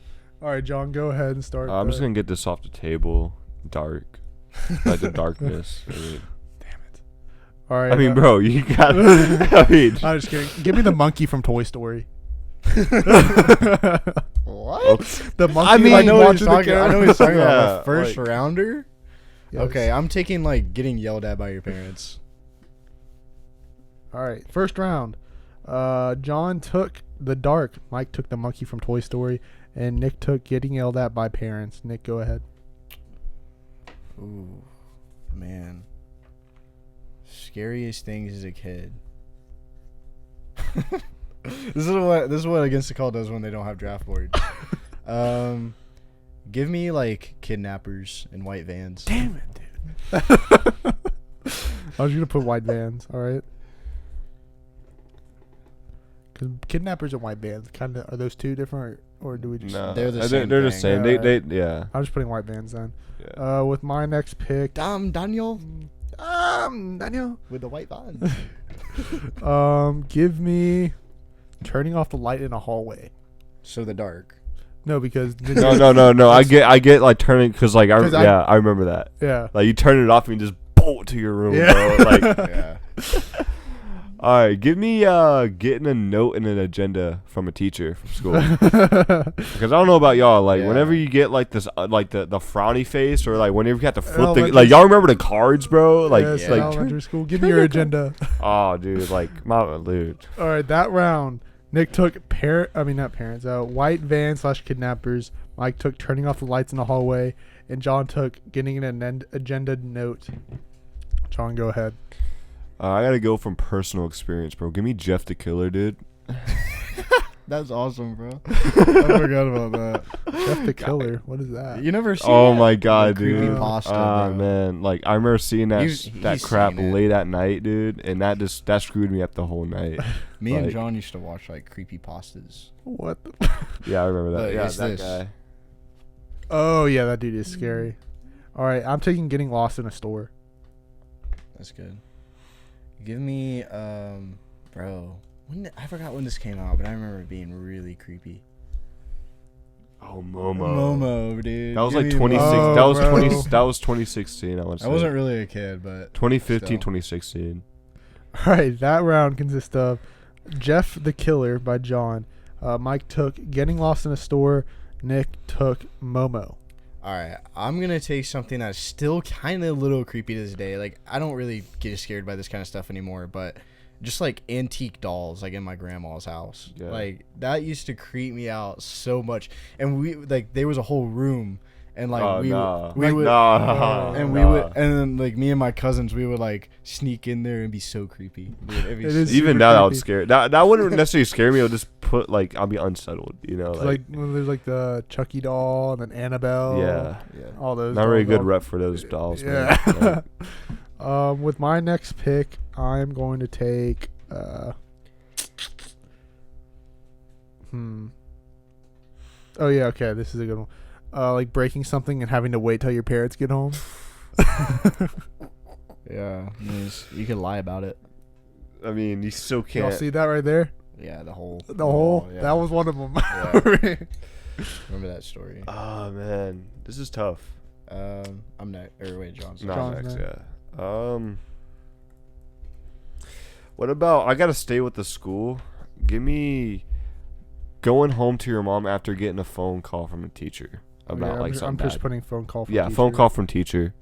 A: All right, John, go ahead and start.
C: I'm just going to get this off the table. Dark. Like the darkness. I mean.
A: All right.
C: I mean, bro, you got. I mean,
A: I'm just kidding. Give me the monkey from Toy Story.
B: What?
A: The monkey.
B: I mean, I know what he's
A: talking
B: about.
C: Yeah,
B: The first
C: like,
B: rounder.
A: Yes.
B: Okay, I'm taking like getting yelled at by your parents.
A: All right, first round. John took the dark. Mike took the monkey from Toy Story, and Nick took getting yelled at by parents. Nick, go ahead.
B: Ooh, man. Scariest things as a kid. This is what Against the Call does when they don't have draft boards. Give me like kidnappers and white vans.
A: Damn it, dude. I was gonna put white vans. All right. Because kidnappers and white vans, kind of, are those 2 different, or do we just?
C: no,
B: They're the same
C: They're the
B: thing.
C: same.
A: Yeah.
C: Yeah.
A: I'm just putting white vans then.
C: Yeah.
A: With my next pick,
B: Daniel
A: Daniel.
B: with the white vans.
A: Give me turning off the light in a hallway.
B: So the dark.
A: No, because
C: No. I get like turning because like I remember that.
A: Yeah.
C: Like you turn it off and you just bolt to your room,
A: Yeah.
C: bro. Like,
B: Yeah.
C: all right, give me getting a note and an agenda from a teacher from school. Because I don't know about y'all, like whenever you get like this, like the frowny face, or like whenever you have to flip the, like y'all remember the cards, bro? Like,
A: yes,
C: like
A: elementary school. Give me your agenda.
C: Oh, dude, like my dude.
A: All right, that round, Nick took white van / kidnappers. Mike took turning off the lights in the hallway, and John took getting an agenda note. John, go ahead.
C: I gotta go from personal experience, bro. Give me Jeff the Killer, dude.
B: That's awesome, bro. I forgot about that.
A: Jeff the Killer. What is that?
B: You never seen
C: Oh
B: that?
C: my god,
B: The
C: dude.
B: creepypasta,
C: Ah,
B: bro.
C: man. Like, I remember seeing that
B: He's
C: crap
B: seen it.
C: late at night, dude, and that screwed me up the whole night.
B: Me and
C: Like-
B: John used to watch like creepypastas.
A: What? The
C: Yeah, I remember that.
B: Look,
C: Yeah,
B: it's
C: that
B: this.
C: guy.
A: Oh yeah, that dude is scary. All right, I'm taking Getting Lost in a Store.
B: That's good. Give me, bro. I forgot when this came out, but I remember it being really creepy.
C: Oh, Momo.
B: Momo, dude.
C: That was
B: Give
C: like
B: me
C: 26.
A: Momo.
C: That was
A: Oh,
C: 20.
A: bro.
C: That was 2016. I want to say.
B: I wasn't really a kid, but
C: 2015,
B: still.
C: 2016.
A: All right, that round consists of Jeff the Killer by John. Mike took Getting Lost in a Store. Nick took Momo.
B: All right, I'm gonna take something that's still kind of a little creepy to this day. Like, I don't really get scared by this kind of stuff anymore, but just like antique dolls, like in my grandma's house,
C: Yeah.
B: like that used to creep me out so much. And we like there was a whole room, and like we would. And we would, and then like me and my cousins, we would like sneak in there and be so creepy. Dude, it'd be
A: It is
C: Even
A: super
C: now, that would
A: creepy.
C: scare. That wouldn't necessarily scare me. It would just put like I'll be unsettled. You know,
A: Like when there's like the Chucky doll and then Annabelle.
C: yeah.
B: Yeah.
A: All those.
C: Not very
A: dolls,
C: good
A: all-
C: rep for those dolls.
A: Yeah.
C: Man. Like,
A: With my next pick, I'm going to take. Oh yeah, okay. This is a good one. Like breaking something and having to wait till your parents get home.
B: Yeah, you could lie about it.
C: I mean, you still
A: Y'all
C: can't.
A: see that right there?
B: Yeah, the whole.
A: The whole.
B: Yeah.
A: That was one of them.
B: Yeah. Remember that story?
C: Oh man, this is tough.
B: I'm next. Or wait, John's
C: No,
A: John's
C: next,
A: next.
C: yeah. What about? I gotta stay with the school. Give me going home to your mom after getting a phone call from a teacher about like
A: I'm
C: something
A: just
C: bad.
A: putting phone call. From
C: Yeah,
A: teacher.
C: phone call from teacher.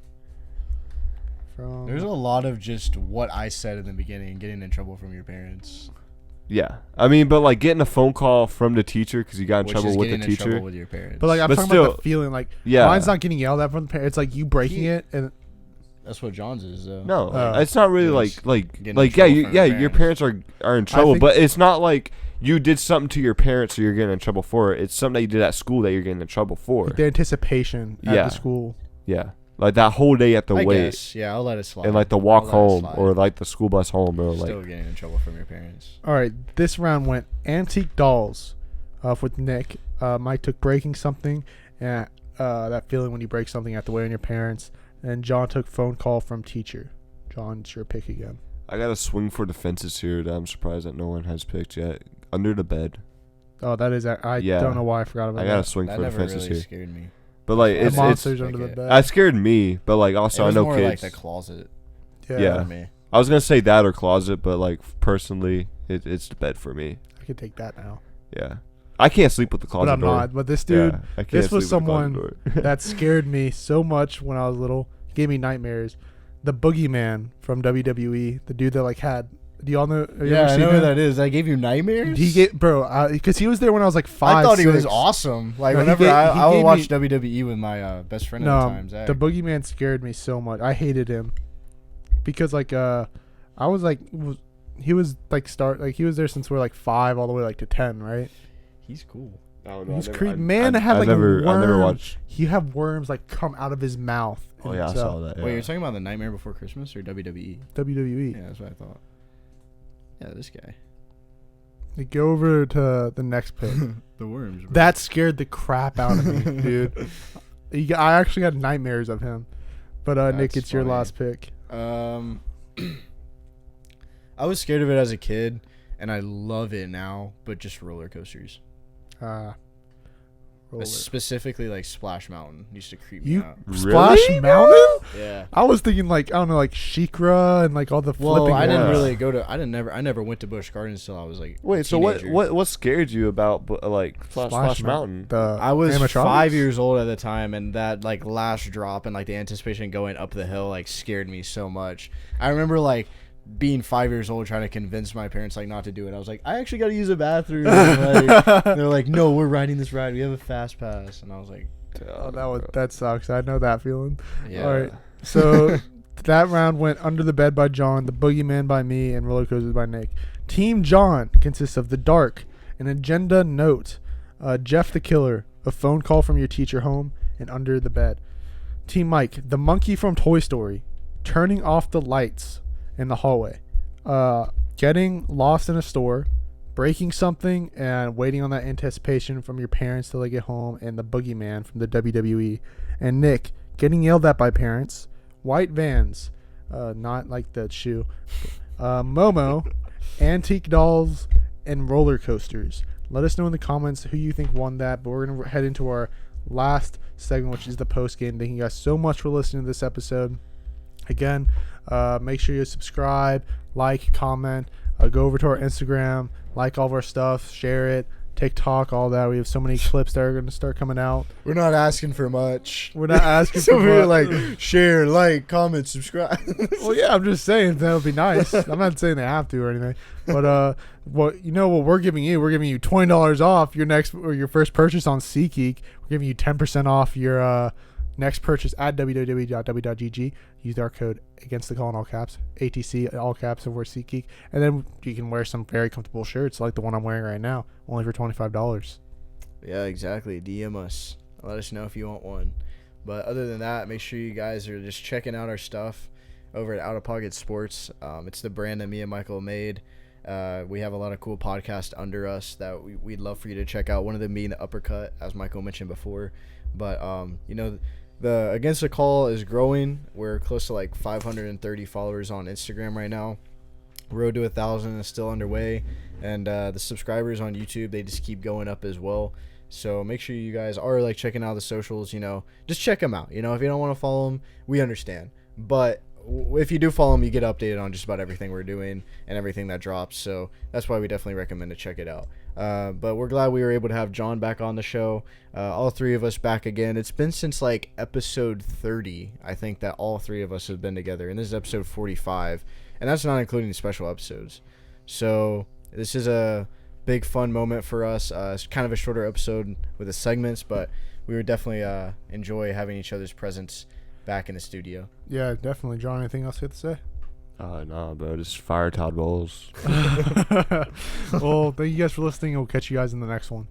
A: From,
B: There's a lot of just what I said in the beginning, getting in trouble from your parents.
C: Yeah, I mean, but like getting a phone call from the teacher because you got in
B: Which
C: trouble
B: is
C: with the
B: getting in trouble
C: teacher.
B: with your parents.
A: but like I'm
C: But
A: talking
C: still-
A: about the feeling. Like
C: Yeah,
A: mine's not getting yelled at from the parents. It's like you breaking it and
B: that's what John's is, though.
C: No,
A: Oh.
C: it's not really
B: Yes.
C: like
B: Getting in
C: yeah,
B: trouble
C: you,
B: from
C: yeah,
B: your
C: your parents are in trouble,
A: think-
C: but it's not like you did something to your parents so you're getting in trouble for it. It's something that you did at school that you're getting in trouble for.
A: the anticipation at
C: Yeah.
A: the school.
C: Yeah, like that whole day at the
B: I
C: wait
B: guess. Yeah, I'll let it slide.
C: and like the walk
B: I'll let it
C: home
B: slide.
C: or like the school bus home, bro.
B: Still
C: Like
B: getting in trouble from your parents.
A: All right, this round went antique dolls with Nick. Mike took breaking something and that feeling when you break something at the way on your parents. And John took phone call from teacher. John, it's your pick again.
C: I gotta swing for the fences here. That I'm surprised that no one has picked yet. Under the bed.
A: Oh, that is. I
C: Yeah.
A: don't know why I forgot about
C: I gotta
A: that.
C: swing
B: That
C: for the
B: never
C: fences
B: really
C: here.
B: scared me.
C: But like
A: The
C: it's
A: monsters under the
B: okay.
A: bed.
C: that scared me. But like also
B: It
C: I
B: was
C: know
B: more
C: kids.
B: like the closet
C: Yeah.
B: for me.
C: I was gonna say that or closet, but like personally, it's the bed for me.
A: I could take that now.
C: Yeah, I can't sleep with the closet
A: But I'm
C: door.
A: not. But this dude
C: Yeah, I can't
A: this was
C: sleep with the closet
A: someone
C: door.
A: that scared me so much when I was little. He gave me nightmares. The Boogeyman from WWE. The dude that like had. Do y'all know? Have you ever
B: Yeah, I
A: seen
B: know who
A: him?
B: that is. I gave you nightmares.
A: He get bro, because he was there when I was like 5.
B: I thought he was
A: 6.
B: awesome. Like
A: No, he
B: whenever
A: gave- he
B: I would
A: gave
B: watch
A: me-
B: WWE with my best friend at
A: No,
B: the time, Zach.
A: the Boogeyman scared me so much. I hated him because like I was like he was like he was there since we were like 5 all the way like to 10, right?
B: He's cool.
C: I don't know.
A: He's
C: I never-
A: creepy.
C: I-
A: Man
C: I-
A: had
C: I
A: like
C: never,
A: a worm.
C: I never watched.
A: He had worms like come out of his mouth.
C: Oh
A: and
C: yeah, I
A: so-
C: saw that. Yeah.
B: Wait, you're talking about the Nightmare Before Christmas or WWE?
A: WWE.
B: Yeah, that's what I thought. Yeah, this guy.
A: You go over to the next pick.
B: The worms. Bro.
A: That scared the crap out of me, dude. I actually had nightmares of him. But Nick,
B: That's
A: it's your
B: funny.
A: last pick.
B: I was scared of it as a kid, and I love it now. But just roller coasters,
A: Roller.
B: specifically like Splash Mountain, used to creep me
A: You
B: out.
A: Splash
C: Really,
A: Mountain?
B: Yeah.
A: I was thinking like I don't know, like Shikra and like all the
B: Well,
A: flipping.
B: I didn't
C: Yeah.
B: really go to. I never went to Busch Gardens until I was like.
C: Wait,
B: a
C: so what?
B: teenager.
C: What scared you about like Splash Mountain?
A: The
B: I was
A: animatronics?
B: 5 years old at the time, and that like last drop and like the anticipation going up the hill like scared me so much. I remember like being 5 years old trying to convince my parents like not to do it. I was like, I actually got to use a bathroom. And, like, they're like, no, we're riding this ride. We have a fast pass, and I was like,
A: Oh, that sucks. I know that feeling.
B: yeah.
A: All right. So That round went Under the Bed by John, The Boogeyman by me, and Roller Coasters by Nick. Team John consists of The Dark, An Agenda Note, Jeff the Killer, A Phone Call from Your Teacher Home, and Under the Bed. Team Mike, The Monkey from Toy Story, Turning Off the Lights in the Hallway, Getting Lost in a Store, Breaking Something, and Waiting on that Anticipation from Your Parents Till They Get Home, and The Boogeyman from the WWE. And Nick, Getting Yelled At by Parents, White Vans, not like the shoe, Momo, Antique Dolls, and Roller Coasters. Let us know in the comments who you think won that, but we're going to head into our last segment, which is the post game. Thank you guys so much for listening to this episode. Again, make sure you subscribe, like, comment, go over to our Instagram, like all of our stuff, share it, TikTok, all that. We have so many clips that are going to start coming out.
B: We're not asking for much.
A: We're not asking
B: so
A: for
B: we're
A: much.
B: like, share, like, comment, subscribe.
A: Well, yeah, I'm just saying that would be nice. I'm not saying they have to or anything, but what we're giving you $20 off your next or your first purchase on SeatGeek. We're giving you 10% off your next purchase at www.w.gg. Use our code Against the Call in all caps, ATC all caps over SeatGeek, and then you can wear some very comfortable shirts like the one I'm wearing right now, only for $25.
B: Yeah, exactly. DM us. Let us know if you want one. But other than that, make sure you guys are just checking out our stuff over at OuttaPocket Sports. It's the brand that me and Michael made. We have a lot of cool podcasts under us that we'd love for you to check out. One of them being the Uppercut, as Michael mentioned before. But, the Against the Call is growing. We're close to like 530 followers on Instagram right now. Road to 1,000 is still underway. And the subscribers on YouTube, they just keep going up as well. So make sure you guys are like checking out the socials, just check them out. If you don't want to follow them, we understand. But if you do follow them, you get updated on just about everything we're doing and everything that drops. So that's why we definitely recommend to check it out. But we're glad we were able to have John back on the show. All three of us back again. It's been since like episode 30, I think, that all three of us have been together. And this is episode 45. And that's not including the special episodes. So this is a big fun moment for us. It's kind of a shorter episode with the segments, but we would definitely enjoy having each other's presence back in the studio.
A: Yeah, definitely. John, anything else you have to say?
C: Nah, bro. Just fire Todd Bowles.
A: Well, thank you guys for listening. We'll catch you guys in the next one.